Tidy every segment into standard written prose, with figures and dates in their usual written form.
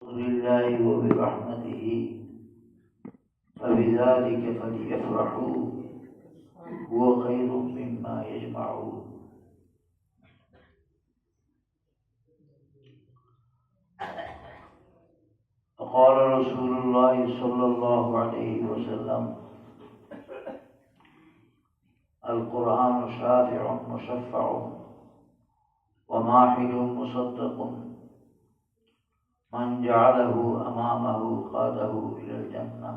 لله وبرحمته فبذلك فليفرحوا هو خير مما يجمعون. وقال رسول الله صلى الله عليه وسلم: القرآن شافع مشفع وماحل مصدق، من جعله أمامه قاده إلى الجنة،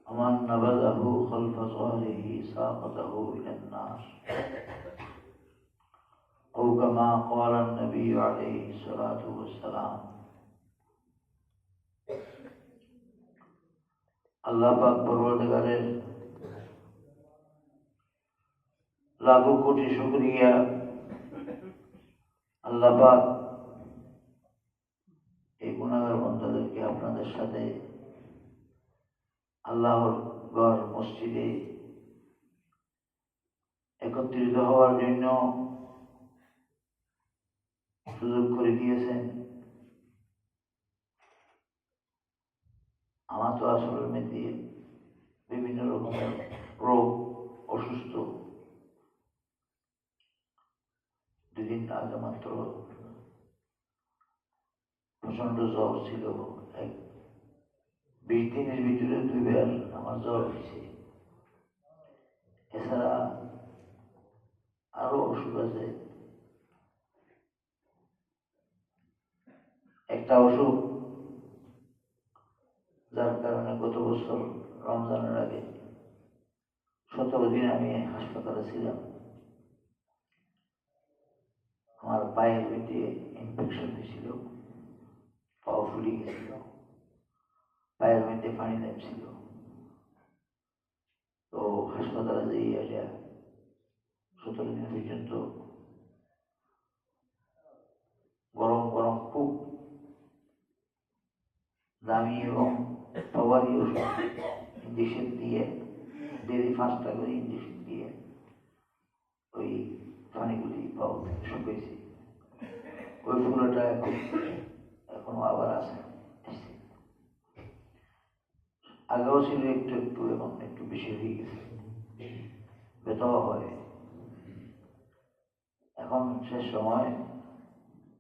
ومن نبذه خلف ظهره ساقته إلى النار، أو كما قال النبي عليه الصلاة والسلام। আল্লাহ পাক পরওয়ারদিগারের লাখো কোটি শুকরিয়া। আল্লাহ পাক এই গুনাহগার বান্দাদেরকে আপনাদের সাথে আল্লাহর ঘর মসজিদে একত্রিত হওয়ার জন্য সুযোগ করে দিয়েছেন। আমার তো আসলে মধ্যে বিভিন্ন রকমের রোগ, অসুস্থ। দুদিন আগে মাত্র প্রচন্ড জ্বর ছিল। 20 দিনের ভিতরে 2 বার আমার জ্বর হয়েছে। এছাড়া আরো অসুখ আছে। একটা অসুখ যার কারণে গত বছর রমজানের আগে 17 দিন আমি হাসপাতালে ছিলাম। আমার পায়ের মধ্যে ইনফেকশন হয়েছিল, পাও ফুলে গেছিল, পায়ের মধ্যে পানি নামছিল। তো হাসপাতালে যেয়ে আসা 17 দিন পর্যন্ত গরম গরম খুব দামি এবং পাওয়ারি ওষুধ ইঞ্জেকশন দিয়ে, ডেলি 5 টাকা করে ইঞ্জেকশন দিয়ে ওই পানিগুলি পাও শুকিয়েছে। ওই ফুলটা এখনো আবার আছে। আগেও ছিল একটু একটু, এখন একটু বেশি হয়ে গেছে, ব্যথাও হয়। এখন শেষ সময়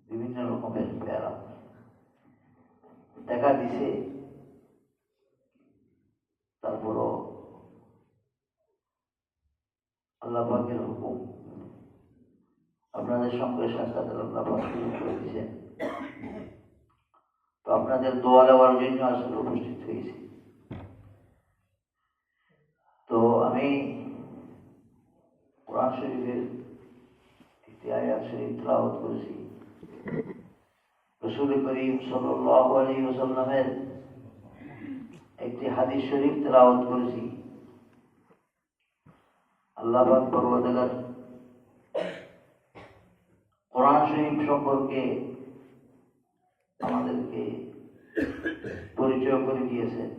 বিভিন্ন রকমের ব্যায়াম দেখা দিছে। তারপরও আল্লাহ পাকের হুকুম, আপনাদের সঙ্গে সাক্ষাতের আল্লাহ পাক শুরু করে দিয়েছেন। তো আপনাদের দোয়া দেওয়ার জন্য আসলে উপস্থিত হয়েছি। তো আমি কোরআন শরীফের একটি আয়াত শরীফ তেলাওয়াত করেছি। রাসূল করিম সাল্লাল্লাহু আলাইহি ওয়াসাল্লামের একটি হাদিস শরীফ তেলাওয়াত করেছি। আল্লাহ পাক পরওয়ারদিগার কোরআন শরীফ সম্পর্কে আমাদেরকে পরিচয় করে দিয়েছেন।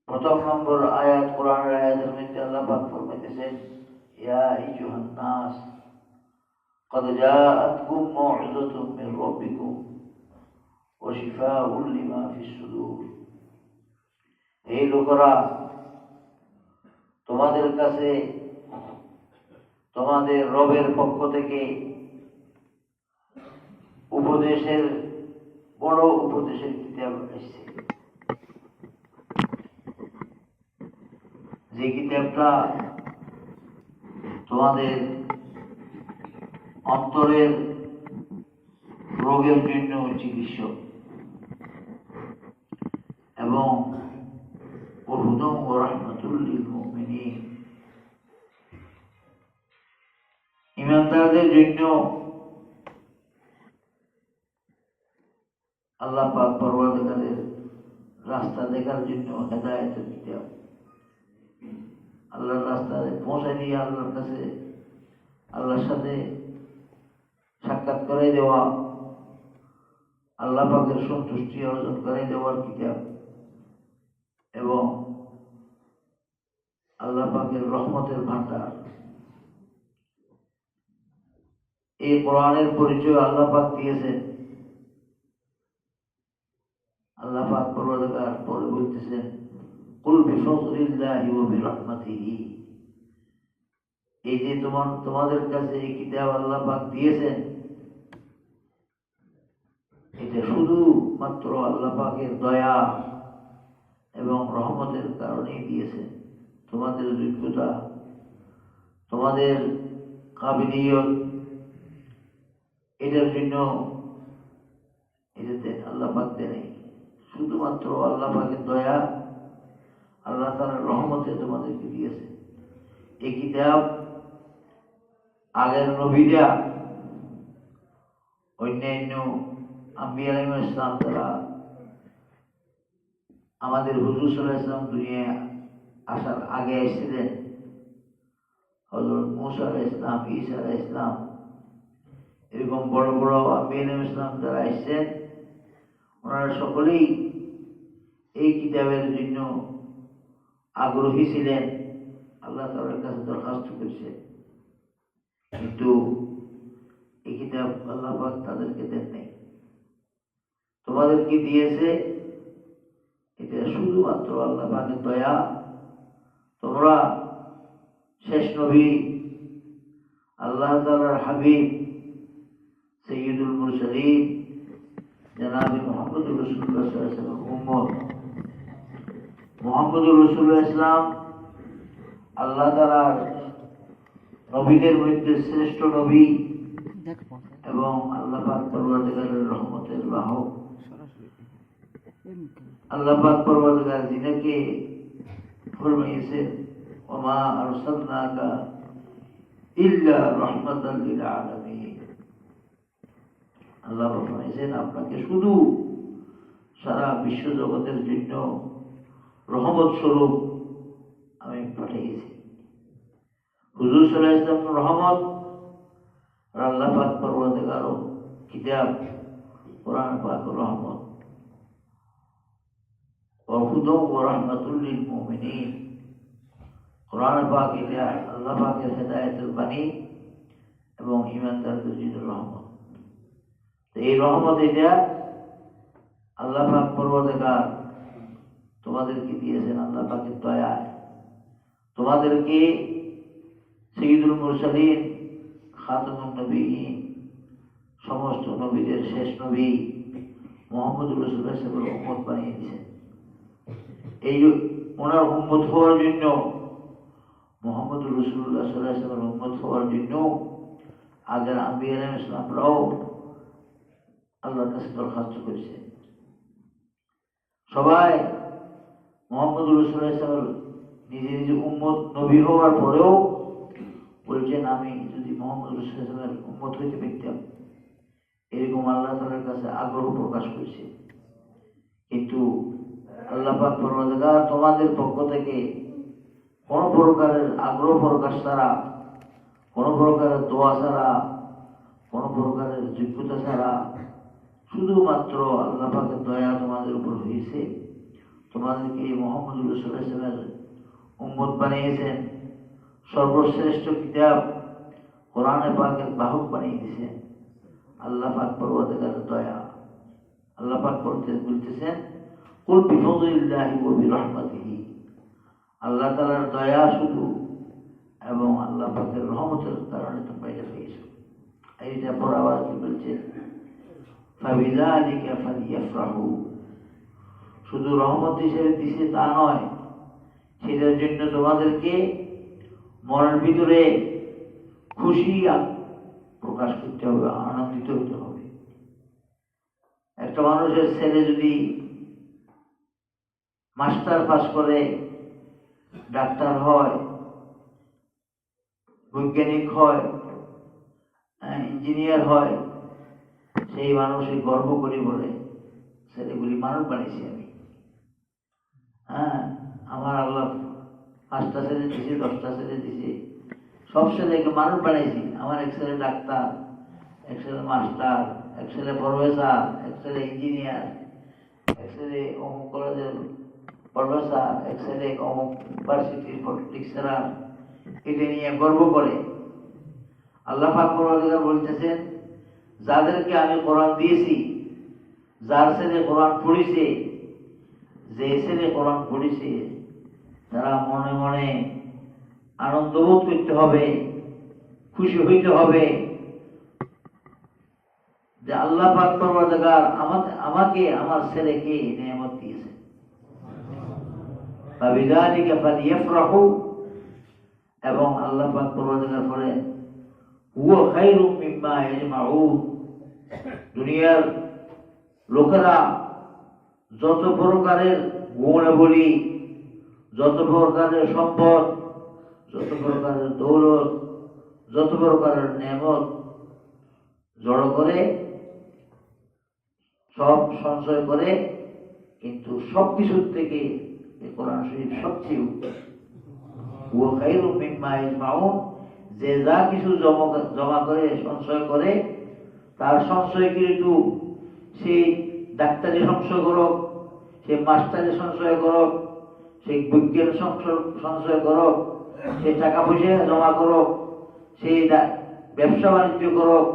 প্রথম নম্বর আয়াত, কোরআনের আয়াতের মধ্যে আল্লাহ পাক ফরমাইতেছেন: ইয়া আইয়ুহান নাস قد جاءتكم موعظة من ربكم وشفاء لما في الصدور। এই লোকেরা, তোমাদের কাছে তোমাদের রবের পক্ষ থেকে উপদেশের বড় উপদেশের কিতাব এসেছে। যে কিতাবটা তোমাদের অন্তরের রোগের জন্য চিকিৎসক এবং হুদাম ওয়া রাহমাতুল লিল মুমিনিন, ঈমানদারদের জন্য আল্লাহ পাক পরওয়ারদিগারের রাস্তা দেখার জন্য হেদায়েতের কিতাব। আল্লাহর রাস্তায় পৌঁছায় দিয়ে আল্লাহর কাছে, আল্লাহর সাথে সাক্ষাৎ করাই দেওয়া, আল্লাহ পাকের সন্তুষ্টি অর্জন করাই দেওয়ার কিতাব এবং আল্লাহ পাকের রহমতের ভান্ডার। এই কোরআনের পরিচয় আল্লাহ পাক দিয়েছেন। আল্লাহ পাক পরওয়ারদিগার পরে বলতেছেন, কুল বিফজলিল্লাহি ওয়া বিরহমাতিহি, এই যে তোমাদের কাছে এই কিতাব আল্লাহ পাক দিয়েছেন, এটা শুধু মাত্র আল্লাহ পাকের দয়া এবং রহমতের কারণেই দিয়েছেন। তোমাদের যোগ্যতা, তোমাদের কাবিলিয়ত, এটার জন্য এটাতে আল্লাহ পাক দেয়, শুধুমাত্র আল্লাহ পাকের দয়া, আল্লাহ তাআলার রহমতে তোমাদেরকে দিয়েছে। এই কিতাব আগের নবীরা, অন্যান্য আম্বিয়া আলাইহিস সালাম তারা আমাদের হুজুর সাল্লাল্লাহু আলাইহি ওয়াসাল্লাম দুনিয়া আসার আগে এসেছিলেন। হযরত মূসা আলাইহিস সালাম, ঈসা আলাইহিস সালাম, এরকম বড় বড় আম্বিয়া আলাইহিস সালাম যারা এসেছেন, ওনারা সকলেই এই কিতাবের জন্য আগ্রহী ছিলেন, আল্লাহ তাআলার কাছে দরখাস্ত করেছে। কিন্তু এই কিতাব আল্লাহ পাক তাদেরকে দেন নাই। তোমাদেরকে দিয়েছে, এটা শুধুমাত্র আল্লাহ পাকের দয়া। তোমরা শেষ নবী, আল্লাহ তাআলার হাবিব, সাইয়্যিদুল মুরসালিন জনাবে মুহাম্মদুর রাসূলুল্লাহ সাল্লাল্লাহু আলাইহি ওয়াসাল্লাম উম্মত। মুহাম্মদুর রাসূলুল্লাহ ইসলাম আল্লাহ তাআলার নবীদের মধ্যে শ্রেষ্ঠ নবী এবং আল্লাহ পাক পরওয়ারদিগারের রহমতের বাহক। আল্লাহ পাক পরওয়ারদিগার যিনাকে ফরমাইয়েছেন, ওমা আরসালনাকা ইল্লা রাহমাতাল লিল আলামিন। আল্লাহ ফরমাইয়েছেন, আপনাকে শুধু সারা বিশ্ব জগতের জন্য রহমত স্বরূপ আমি পাঠিয়েছি। হুজুর সাল্লাল্লাহু আলাইহি ওয়াসাল্লাম রহমত, আর আল্লাহ পাক পরওয়ারদিগারও কিতাব কোরআন পাক রহমত। وهدى ورحمة للمؤمنين, কোরআন পাক এটা আল্লাহ পাকের হেদায়েতের বাণী এবং ঈমানদারদের জন্য রহমত। তো এই রহমত এটা আল্লাহ পাক পরওয়ারদিগার তোমাদেরকে দিয়েছেন আল্লাহ পাকের দয়ায়। তোমাদেরকে সাইয়্যিদুল মুরসালিন, খাতামুন নবিয়্যিন, সমস্ত নবীদের শেষ নবী মুহাম্মদুর রাসূলুল্লাহ সাল্লাল্লাহু আলাইহি ওয়াসাল্লামের উম্মত বানিয়ে দিয়েছেন। এই ওনার উম্মত হওয়ার জন্য, মুহাম্মদুর রাসূলুল্লাহ সাল্লাল্লাহু আলাইহি ওয়াসাল্লামের উম্মত হওয়ার জন্য আগের আম্বিয়া আলাইহিস সালামরাও আল্লাহর কাছে দরখাস্ত করেছে। সবাই মুহাম্মদুর রাসূলুল্লাহ সাল্লাল্লাহু আলাইহি ওয়াসাল্লাম নিজে নিজে উম্মত নবী হওয়ার পরেও বলছেন, আমি যদি মুহাম্মদুর রাসূলুল্লাহ সাল্লাল্লাহু আলাইহি ওয়াসাল্লামের উম্মত হইতে পারতাম, এরকম আল্লাহ তাআলার কাছে আগ্রহ প্রকাশ করেছে। কিন্তু আল্লাহ পাক পরওয়ারদিগার তোমাদের পক্ষ থেকে কোন প্রকারের আগ্রহ প্রকাশ ছাড়া, কোন প্রকারের দোয়া ছাড়া, কোন প্রকারের যোগ্যতা ছাড়া, শুধুমাত্র আল্লাহ পাকের দয়া তোমাদের উপর হয়েছে। তোমাদেরকে মুহাম্মদুর রাসূলুল্লাহ সাল্লাল্লাহু আলাইহি ওয়াসাল্লামের উম্মত বানিয়েছেন, সর্বশ্রেষ্ঠ কিতাব কোরআনে পাকের বাহক বানিয়ে দিয়েছেন আল্লাহ পাক পরওয়ারদিগারের দয়া। আল্লাহ পাক বলতেছেন, কুল বিফজলিল্লাহি ওয়া বিরহমাতিহি, আল্লাহ তাআলার দয়া শুধু এবং আল্লাহ পাকের রহমতের কারণে তোমরা এটা পেয়েছো। এইটা পর আবার কি বলছেন, ফাবিযালিকা ফালইফরাহু, শুধু রহমত হিসেবে দিছে তা নয়, সেটার জন্য তোমাদেরকে মনের ভিতরে খুশি প্রকাশ করতে হবে, আনন্দিত হতে হবে। একটা মানুষের ছেলে যদি মাস্টার পাস করে, ডাক্তার হয়, বৈজ্ঞানিক হয়, ইঞ্জিনিয়ার হয়, সেই মানুষে গর্ব করে বলে, ছেলেগুলি মানুষ বানিয়েছি আমি। আমার আল্লাহ 5টা ছেলে দিছে, 10টা ছেলে দিছে, সব ছেলেকে মানুষ বানিয়েছি। আমার এক ছেলে ডাক্তার, এক ছেলে মাস্টার, এক ছেলে প্রফেসর, এক ছেলে ইঞ্জিনিয়ার, এক ছেলে অমুক কলেজের প্রফেসর, এক ছেলে অমুক ইউনিভার্সিটির লেকচারার। এটা নিয়ে গর্ব করে। আল্লাহ পাক পরওয়ারদিগার বলতেছেন, যাদেরকে আমি কোরআন দিয়েছি, যার ছেলে কোরআন পড়িছে, যে ছেলে কোরআন পড়িছে, তারা মনে মনে আনন্দ বোধ করতে হবে, খুশি হইতে হবে যে আল্লাহ পাক পরওয়ারদিগার আমাকে আমার ছেলেকে নিয়ামত দিয়েছে। ফাবিযালিকা ফালইফরাহু, এবং আল্লাহ পাক পরওয়ারদিগার বলেন হুয়া খায়রুম মিম্মা ইয়াজমাউন, দুনিয়ার লোকেরা যত প্রকারের গুণাবলী, যত প্রকারের সম্পদ, যত প্রকারের দৌলত, যত প্রকারের নেয়ামত জড়ো করে, সব সঞ্চয় করে, কিন্তু সব কিছুর থেকে কোরআন শরীফ সবচেয়ে উত্তম। হুয়া খায়রুম মিম্মা ইয়াজমাউন, যে যা কিছু জমা করে সঞ্চয় করে, তার সঞ্চয় কিন্তু সে ডাক্তারি সঞ্চয় করুক, সে মাস্টারি সঞ্চয় করুক, সে বিজ্ঞান সঞ্চয় করুক, সে টাকা পয়সা জমা করুক, সে ব্যবসা বাণিজ্য করুক,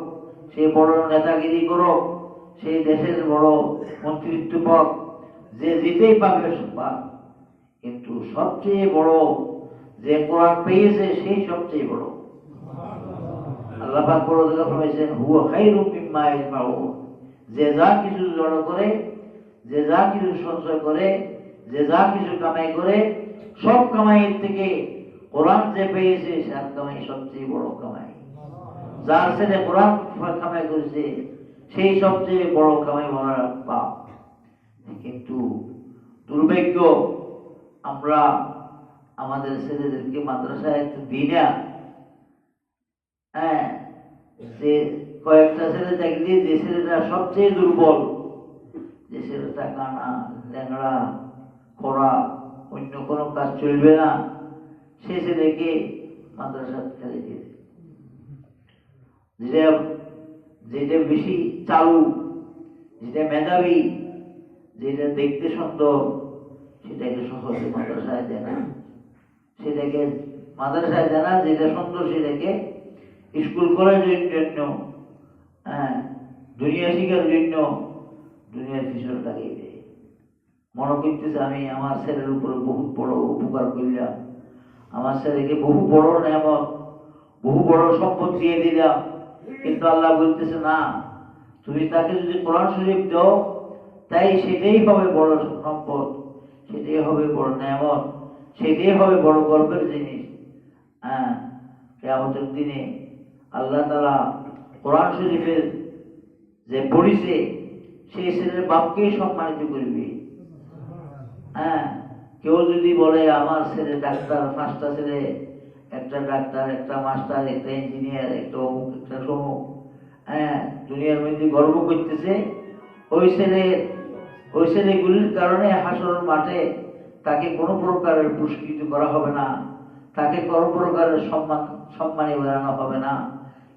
সে বড় নেতাগিরি করুক, সেই দেশের বড় মন্ত্রিত্ব পাক, যে যেতেই পাবে পাক, কিন্তু সবচেয়ে বড় যে কোরআন পেয়েছে সেই সবচেয়ে বড়। আল্লাহ পাক পরওয়ারদিগার ফরমাইছেন হুয়া খায়রুম মিম্মা ইয়াজমাউন, যে যা কিছু জড়ো করে, যে যা কিছু সঞ্চয় করে, যে যা কিছু কামাই করে, সব কামাইয়ের থেকে কোরআন যে পেয়েছে তার কামাই সবচেয়ে বড় কামাই। যার ছেলে কোরআন কামাই করেছে সেই সবচেয়ে বড় কামাই বলার পাপ। কিন্তু দুর্ভাগ্য, আমরা আমাদের ছেলেদেরকে মাদ্রাসায় একটু দিই না। হ্যাঁ, যে কয়েকটা ছেলে দেখলি, যে ছেলেটা সবচেয়ে দুর্বল, যে ছেলেটা কানা, ল্যাংড়া, খোড়া, অন্য কোনো কাজ চলবে না, সে ছেলেকে মাদ্রাসা ছেড়ে দিয়ে, যেটা বেশি চালু, যেটা মেধাবী, যেটা দেখতে সুন্দর, সেটাকে সহজে মাদ্রাসায় দেয় না। সেটাকে মাদ্রাসায় দেয় না, যেটা সুন্দর সেটাকে স্কুল কলেজের জন্য, হ্যাঁ, দুনিয়া শিখার জন্য দুনিয়ার পিছনে লাগিয়ে দেয়। মনে করতেছে আমি আমার ছেলের উপরে বহু বড় উপকার করলাম, আমার ছেলেকে বহু বড় নেয়ামত, বহু বড় সম্পদ দিয়ে দিলাম, কিন্তু আল্লাহ বলতেছে না, তুমি তাকে যদি কোরআন শরীফ দাও, তাই সেটাই হবে বড় সম্পদ, সেটাই হবে বড় নেয়ামত, সেটাই হবে বড় গর্বের জিনিস। হ্যাঁ, কিয়ামতের দিনে আল্লাহ তাআলা কোরআন শরীফের যে পড়িছে সেই ছেলের বাপকেই সম্মানিত করবে। হ্যাঁ, কেউ যদি বলে আমার ছেলে ডাক্তার, পাঁচটা ছেলে, একটা ডাক্তার, একটা মাস্টার, একটা ইঞ্জিনিয়ার, একটা অমুক, একটা সমুক, হ্যাঁ, দুনিয়ার মধ্যে গর্ব করতেছে, ওই ছেলেগুলির কারণে হাসর মাঠে তাকে কোনো প্রকারের পুরস্কৃত করা হবে না, তাকে কোনো প্রকারের সম্মানে বেড়ানো হবে না।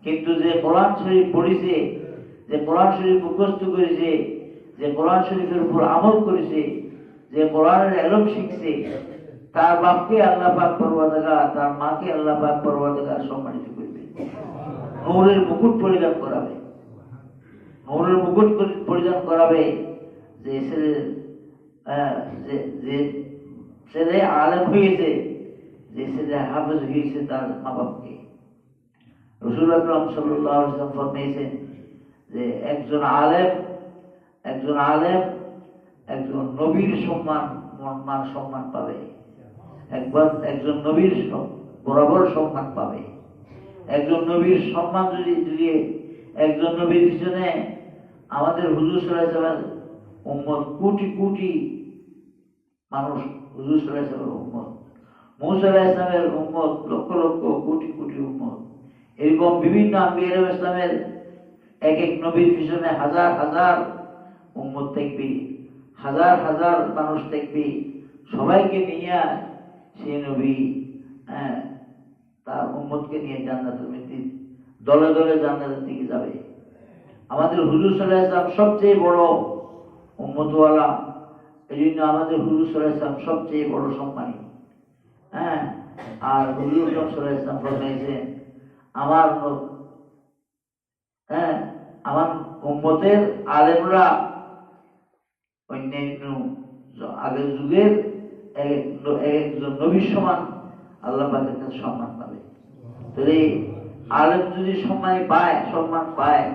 কিন্তু যে কোরআন শরীফ পড়েছে, যে কোরআন শরীফ মুখস্থ করেছে, যে কোরআন শরীফের উপর আমল করেছে, যে কোরআনের ইলম শিখছে, তার বাপকে আল্লাহ পাক পরওয়ারদিগার, তার মাকে আল্লাহ পাক পরওয়ারদিগার সম্মানিত করবে, নূরের মুকুট পরিধান করাবে, নূরের মুকুট পরিধান করাবে। যে ছেলে আলেম হয়েছে, যে ছেলে হাফেজ হয়েছে, তার মা বাপকে রাসূল আকরাম সাল্লাল্লাহু আলাইহি ওয়াসাল্লাম ফরমাইছেন যে একজন আলেম একজন নবীর সম্মান পাবে, একজন নবীর বরাবর সম্মান পাবে। একজন নবীর সম্মান যদি একজন নবীর পিছনে আমাদের হুজুর সাল্লাল্লাহু আলাইহি ওয়াসাল্লাম উম্মত, কোটি কোটি মানুষ হুজুর সাল্লাল্লাহু আলাইহি ওয়াসাল্লামের উম্মত, মুসা আলাইহিস সালামের উম্মত, লক্ষ লক্ষ কোটি কোটি উম্মত, এরকম বিভিন্ন আম্বিয়া আলাইহিস সালামের এক এক নবীর পিছনে হাজার হাজার উম্মত থাকবে, হাজার হাজার মানুষ থাকবে, সবাইকে নিয়ে সেই নবী তার উম্মতকে নিয়ে জান্নাতের মধ্যে দলে দলে জান্নাতের দিকে যাবে। আমাদের হুজুর সাল্লাল্লাহু আলাইহি ওয়াসাল্লাম সবচেয়ে বড় উম্মতওয়ালা, এই জন্য আমাদের হুজুর সাল্লাল্লাহু আলাইহি ওয়াসাল্লাম সবচেয়ে বড় সম্মানী। হ্যাঁ, আর হুজুর সাল্লাল্লাহু আলাইহি ওয়াসাল্লাম ফরমাইছেন হ্যাঁ, আমার উম্মতের আলেমরা অন্যান্য আগের যুগের একজন নবীর সমান আল্লাহ পাকের কাছে সম্মান পাবে। তাহলে আলেম যদি সম্মান পায়,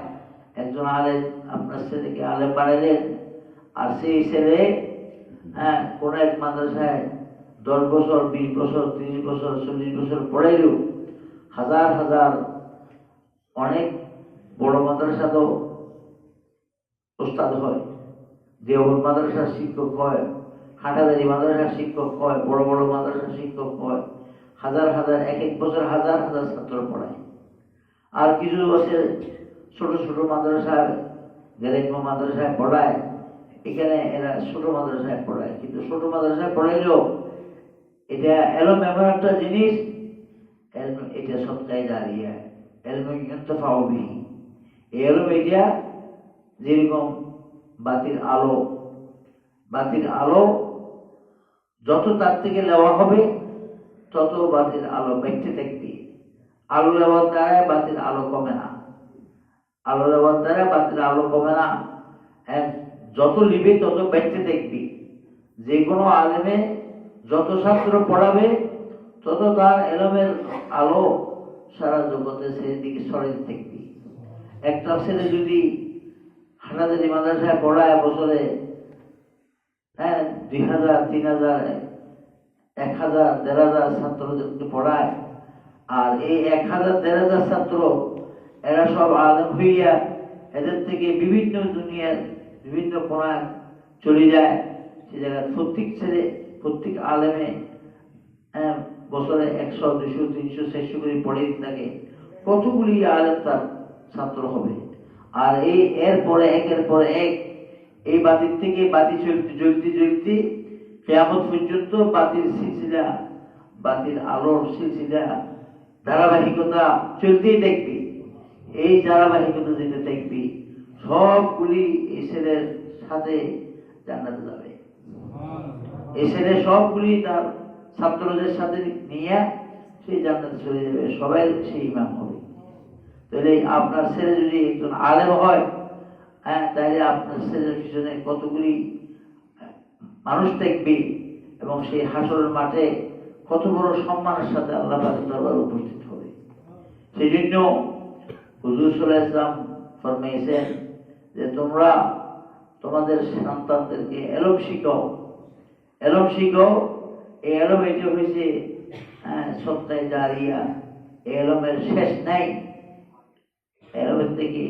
একজন আলেম আপনার ছেলেকে আলেম বানালেন, আর সেই ছেলে কোন এক মাদ্রাসায় 10 বছর, 20 বছর, 30 বছর, 40 বছর পড়াইলেও হাজার হাজার অনেক বড় মাদ্রাসা তো ওস্তাদ হয়, দেওবন্দ মাদ্রাসার শিক্ষক হয়, হাটাদারি মাদ্রাসার শিক্ষক হয়, বড় বড় মাদ্রাসার শিক্ষক হয়, হাজার হাজার এক এক বছর হাজার হাজার ছাত্র পড়ায়। আর কিছু বছর ছোট ছোট মাদ্রাসায়, গ্রাম্য মাদ্রাসায় পড়ায়, এখানে এরা ছোট মাদ্রাসায় পড়ায়। কিন্তু ছোট মাদ্রাসায় পড়াইলেও এটা এলম এমন একটা জিনিস, এটা সৎকায় দাঁড়িয়ে এলম ইউনতাফাউ বিহি। এই এলম এটা যেরকম বাতির আলো যত তার থেকে নেওয়া হবে তত বাতির আলো বেঁচতে থাকবে। আলো নেওয়ার দ্বারা বাতির আলো কমে না, আলো নেওয়ার দ্বারা বাতির আলো কমে না। যত লিবে তত বেঁচতে থাকবে। যে কোনো আলেমে যত ছাত্র পড়াবে তত তার এলমের আলো সারা জগতে সেদিকে ছড়াতে থাকবে। একটা ছেলে যদি হাটাদারি মাদ্রাসায় পড়ায় বছরে 2000, 3000, 1000, 1500 ছাত্রদেরকে পড়ায়, আর এই 1000, 1500 ছাত্র এরা সব আলেম হইয়া এদের থেকে বিভিন্ন দুনিয়ার বিভিন্ন কোণায় চলে যায়। সে জায়গায় প্রত্যেক আলেমে বছরে 100, 200, 300, 400 করে পড়ে থাকে। কতগুলি আলেম তার ছাত্র হবে। আর এরপরে একের পর এক এই বাতির থেকে বাতি জ্বলতে কিয়ামত পর্যন্ত বাতির আলোর সিলসিলা ধারাবাহিকতা চলতেই দেখবে। এই ধারাবাহিকতা যেটা দেখবি সবগুলি এই ছেলের সাথে জান্নাতে যাবে। এই ছেলে সবগুলি তার ছাত্রদের সাথে নিয়ে সেই জান্নাতে চলে যাবে, সবাই সেই ইমাম হবে। তাহলে আপনার ছেলে যদি একজন আলেম হয়, তাহলে আপনার ছেলের পিছনে কতগুলি মানুষ দেখবে, এবং সেই হাসরের মাঠে কত বড় সম্মানের সাথে আল্লাহ পাকের দরবারে উপস্থিত হবে। সেই জন্য হুজুর সাল্লাল্লাহু আলাইহি ওয়াসাল্লাম ফরমাইয়েছেন যে তোমরা তোমাদের সন্তানদেরকে এলম শিখাও। এই এলম এটা হয়েছে সত্তায় জারিয়া, এই এলমের শেষ নাই। এলমের থেকে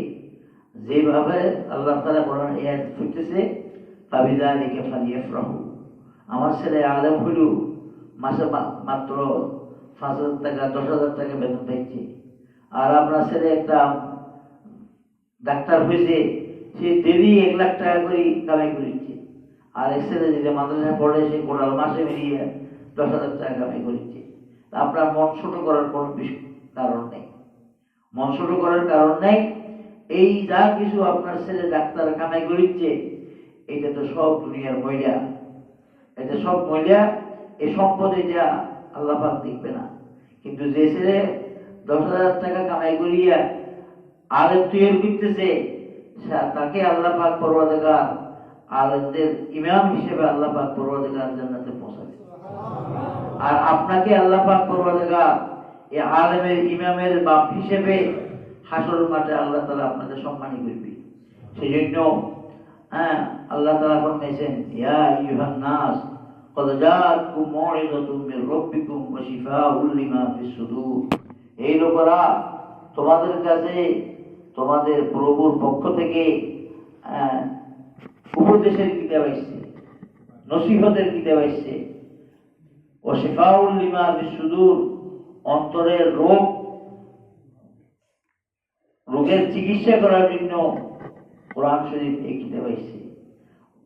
যেভাবে আল্লাহ তাআলা কোরআন আয়াত ফুটতেছে, ফাবিযালিকা ফালিয়াফরাহু। আমার ছেলে আলেম হইল, মাসে মাত্র 5,000 টাকা 10,000 টাকা বেতন পাইছে। আর আপনার ছেলে একটা ডাক্তার হয়েছে, সে ডেলি 1 লাখ টাকা করে কামাই করেছে। আর এক ছেলে যেটা মাদ্রাসায় পড়ে, সে কোরাল মাসে মিলিয়ে 10,000 টাকা কামাই করেছে। আপনার মন ছোট করার কোনো কারণ নেই, মন ছোট করার কারণ নেই। এই যা কিছু আপনার ছেলে ডাক্তার কামাই করেছে, এটা তো সব দুনিয়ার ময়লা, এটা সব ময়লা। এই সম্পদ এটা আল্লাহ পাক দেখবে না। কিন্তু যে ছেলে 10,000 টাকা কামাই করিয়া আলেম তৈরি করতেছে, তাকে আল্লাহ পাক পরওয়ারদিগার আলেমদের ইমাম হিসেবে আল্লাহ পাক পরওয়ারদিগার জান্নাতে পৌঁছাবে। আর আপনাকে আল্লাহ পাক পরওয়ারদিগার এই আলেমের ইমামের বাপ হিসেবে হাসরের মাঠে আল্লাহ তাআলা আপনাকে সম্মানিত করবে। সেই জন্য আল্লাহ তাআলা ফরমাইছেন, ইয়া আইয়ুহান নাস ক্বাদ জাআতকুম মাউইযাতুম মির রাব্বিকুম ওয়া শিফাউল লিমা ফিস সুদূর। এই লোকেরা, তোমাদের কাছে তোমাদের প্রভুর পক্ষ থেকে উপদেশের কিতাব আসছে, নসিহতের কিতাব আসছে। ওয়া শিফাউল লিমা ফিস সুদূর, অন্তরের রোগের চিকিৎসা করার জন্য কোরআন শরীফ এই কিতাব আসছে।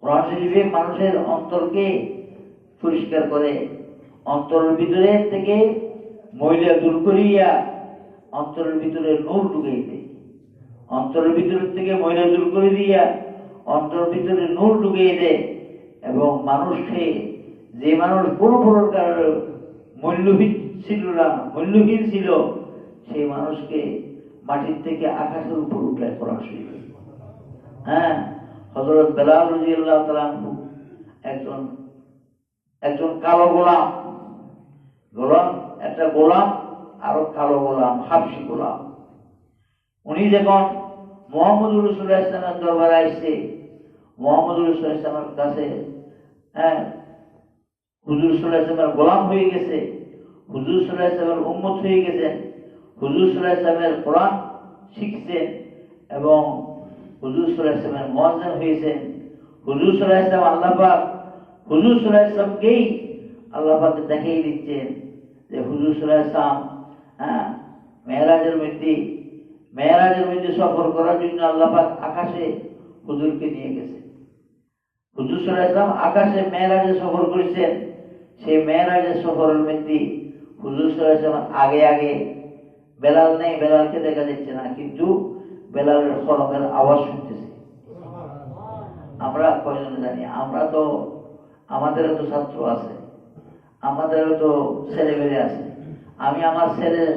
কোরআন শরীফে মানুষের অন্তরকে পরিষ্কার করে, অন্তরের ভিতরে থেকে ময়লা দূর করিয়া অন্তরের ভিতরে নূর ঢুকাই দেয়। অন্তরের ভিতর থেকে ময়লা দূর করে দিয়া অন্তরের ভিতরে নূর ঢুকিয়ে দেয়, এবং মানুষকে, যে মানুষ কোনো প্রকার মূল্যহীন ছিল, সেই মানুষকে মাটির থেকে আকাশের উপর উঠে কোরআন শরীফ। হ্যাঁ, হযরত বেলাল রাদিয়াল্লাহু তাআলা আনহু একজন কালো গোলাম, একটা গোলাম, আরো কালো গোলাম, হাবশী গোলাম। উনি যখন মুহাম্মদুর রাসূলুল্লাহ সাল্লাল্লাহু আলাইহি ওয়াসাল্লামের দরবারে আসছে, মুহাম্মদুর রাসূলুল্লাহ সাল্লাল্লাহু আলাইহি ওয়াসাল্লামের কাছে হুজুর সাল্লাল্লাহু আলাইহি ওয়াসাল্লামের গোলাম হয়ে গেছে, হুজুর সাল্লাল্লাহু আলাইহি ওয়াসাল্লামের উম্মত হয়ে গেছেন, হুজুর সাল্লাল্লাহু আলাইহি ওয়াসাল্লামের কোরআন শিখছেন এবং হুজুর সাল্লাল্লাহু আলাইহি ওয়াসাল্লামের মুয়াজ্জিন হয়েছেন। হুজুর সাল্লাল্লাহু আলাইহি ওয়াসাল্লাম আল্লাহ পাক হুজুর সাল্লাল্লাহু আলাইহি ওয়াসাল্লামকেই আল্লাহ পাক দেখিয়ে দিচ্ছেন যে হুজুর সাল্লাল্লাহু আলাইহি ওয়াসাল্লাম মেরাজের মধ্যে সফর করার জন্য আল্লাহ পাক আকাশে হুজুরকে নিয়ে গেছে। হুজুর সাল্লাল্লাহু আলাইহি ওয়াসাল্লাম আকাশে মেরাজে সফর করেছেন। সেই মেরাজের সফরের মধ্যে হুজুর সাল্লাল্লাহু আলাইহি ওয়াসাল্লাম আগে বেলাল নেই, বেলালকে দেখা যাচ্ছে না, কিন্তু বেলালের খরমের আওয়াজ শুনতেছে। আমরা কয়জন জানি? আমাদেরও তো ছাত্র আছে, আমাদেরও তো ছেলেমেয়ে আছে। আমি আমার ছেলের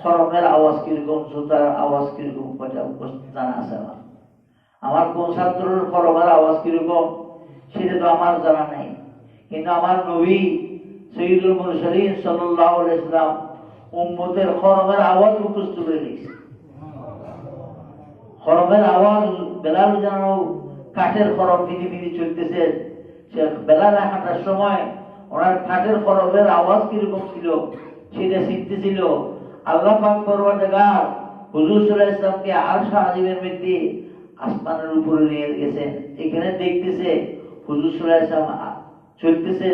খরমের আওয়াজ কিরকম, জুতার আওয়াজ কিরকম জানা আছে আমার কোন ছাত্রের খরমের আওয়াজ কিরকম সেটা তো আমার জানা নেই। কিন্তু আমার নবী সাইয়্যিদুল মুরসালিন সাল্লাল্লাহু আলাইহি ওয়াসাল্লাম উম্মতের খরমের আওয়াজ মুখস্থ করে নিয়েছে। খরমের আওয়াজ বেলাল যেন কাঠের খরম বিধি চলতেছে, সে বেলাল হাঁটার সময় ওনার কাঠের খরমের আওয়াজ কিরকম ছিল সেটা শিখতেছিল। আল্লাহ পাক পরওয়ারদিগার হুজুর সাল্লাল্লাহু আলাইহি ওয়াসাল্লামকে আরশ আজিমের মধ্যে আসমানের উপরে নিয়ে গেছেন। এখানে দেখতেছে হুজুর সাল্লাল্লাহু আলাইহি ওয়াসাল্লাম চলতেছে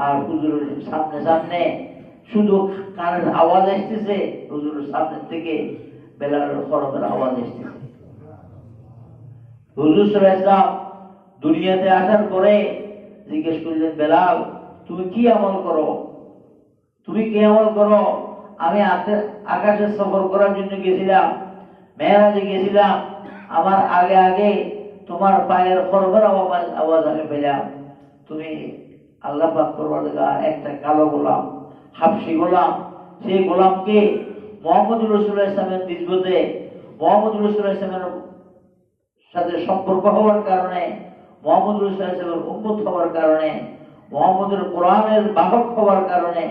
আর হুজুরের সামনে শুধু কানের আওয়াজ আসতেছে, হুজুরের সামনে থেকে বেলালের খরমের আওয়াজ আসতেছে। হুজুর সাল্লাল্লাহু আলাইহি ওয়াসাল্লাম দুনিয়াতে আসার পরে জিজ্ঞেস করলেন, বেলাল তুমি কি আমল করো? আমি আকাশে সফর করার জন্য গেছিলাম, মেরাজে গেছিলাম, আমার আগে তোমার পায়ের খরমের আওয়াজ আমি পেলাম। তুমি আল্লাহ পাক পরওয়ারদিগার একটা কালো গোলাম, হাবশী গোলাম, সেই গোলামকে মুহাম্মদুর রাসূলুল্লাহ সাল্লাল্লাহু আলাইহি ওয়াসাল্লামের নিসবতে মুহাম্মদুর রাসূলুল্লাহ সাল্লাল্লাহু আলাইহি ওয়াসাল্লামের সাথে সম্পর্ক হওয়ার কারণে, মুহাম্মদুর রাসূলুল্লাহ সাল্লাল্লাহু আলাইহি ওয়াসাল্লামের উম্মত হওয়ার কারণে, মুহাম্মদের কোরআনের বাহক হওয়ার কারণে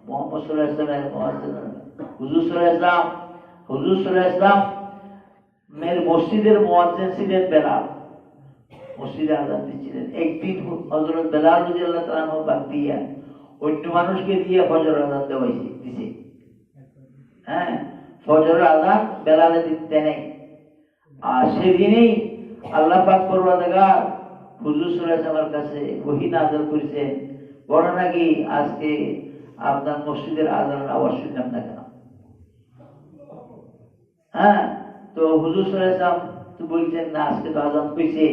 মুহাম্মদ সাল্লাল্লাহু আলাইহি ওয়াসাল্লামের মুয়াজ্জিন হুজুর সাল্লাল্লাহু আলাইহি ওয়াসাল্লাম মসজিদের মুয়াজ্জিন ছিলেন বেলাল, মসজিদে আযান দিচ্ছিলেন। একদিন হযরত বেলাল রাদিয়াল্লাহু তাআলা আনহু বাদ দিয়া অন্য মানুষকে দিয়ে ফজরের আযান দিছে। ফজরের আযান বেলালে দিতে নেই। আর সেদিনই আল্লাহ পাক পরওয়ারদিগার হুজুর সাল্লাল্লাহু আলাইহি ওয়াসাল্লামের কাছে ওহী নাযিল করেছেন, বড় নাকি আজকে আপনার মসজিদের আযানের আওয়াজ শুনলাম না কেন? তো হুজুর সাল্লাল্লাহু আলাইহি ওয়াসাল্লাম তো বলছেন না, আজকে তো আযান হইছে,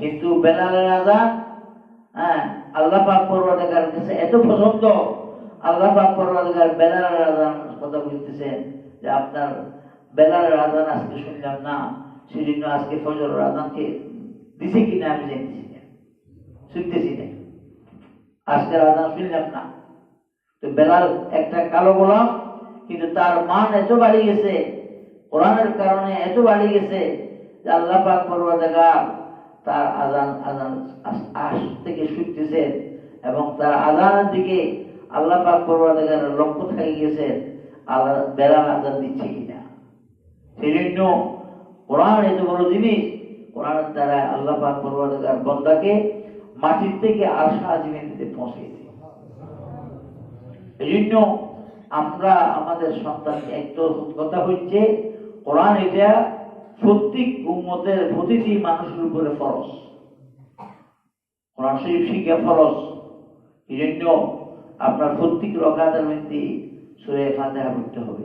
কিন্তু বেলালের আযান আল্লাহ পাক পরওয়ারদিগারের কাছে এত পছন্দ, আল্লাহ পাক পরওয়ারদিগার বেলালের আযান কথা বলতেছেন যে আপনার বেলালের আযান আজকে শুনলাম না, সেজন্য আজকে ফজরের আযানকে দিছে কিনা আমি জানতেছি না, শুনতেছি না, আজকের আযান শুনলাম না। তো বেলাল একটা কালো গোলাম, কিন্তু তার মান এত বাড়ি গেছে, কোরআনের কারণে এত বাড়ি গেছে যে আল্লাহ পাক পরওয়ারদিগার তার আযান আশ থেকে শুনতেছেন এবং তার আযানের দিকে আল্লাহ পাক পরওয়ারদিগারের লক্ষ্য থেকে গেছে আল্লাহ বেলাল আযান দিচ্ছে কিনা। সেজন্য কোরআন এত বড় জিনিস, কোরআনের দ্বারা আল্লাহ পাক পরওয়ারদিগার বান্দাকে মাটির থেকে আরশ আজিমের দিকে পৌঁছে দেয়। এজন্য আমরা আমাদের সন্তানকে একটা কথা হচ্ছে কোরআন এটা প্রত্যেক উম্মতের প্রতিটি মানুষের উপরে ফরজ, কোরআন শরীফ শিক্ষা ফরজ। এজন্য আপনার প্রত্যেক রাকাতের মধ্যে সূরা ফাতিহা পড়তে হবে,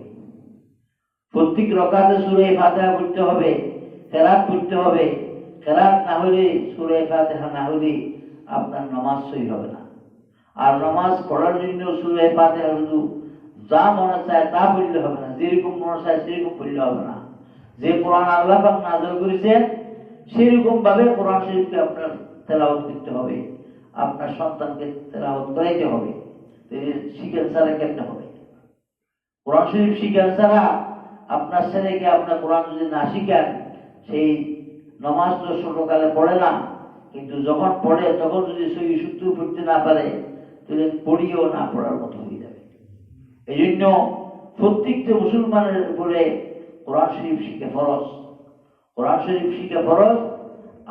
প্রত্যেক রাকাতে সূরা ফাতিহা পড়তে হবে, কেরাত পড়তে হবে। কেরাত না হলে, সূরা ফাতিহা না হলে আপনার নামাজ সহি হবে না। আর নামাজ পড়ার জন্য সূরা ফাতিহা শুধু যা মনে চায় তা পড়লে হবে না, যেরকম মনে চায় সেরকম পড়লে হবে না। যে কোরআন আল্লাহ পাক নাযিল করেছেন সেরকম ভাবে কোরআন শরীফকে আপনার তেলাওয়াত করতে হবে, আপনার সন্তানকে তেলাওয়াত করাইতে হবে। শিখান ছাড়া কেমনে হবে? কোরআন শরীফ শিখান ছাড়া আপনার ছেলেকে আপনার কোরআন যদি না শিখান, সেই নমাজ তো ছোটকালে পড়ে না, কিন্তু যখন পড়ে তখন যদি সহি সূত্র পড়তে না পারে, তাহলে পড়িও না পড়ার মতো হয়ে যাবে। এই জন্য প্রত্যেকটা মুসলমানের উপরে কোরআন শরীফ শিখে ফরজ, কোরআন শরীফ শিখে ফরজ।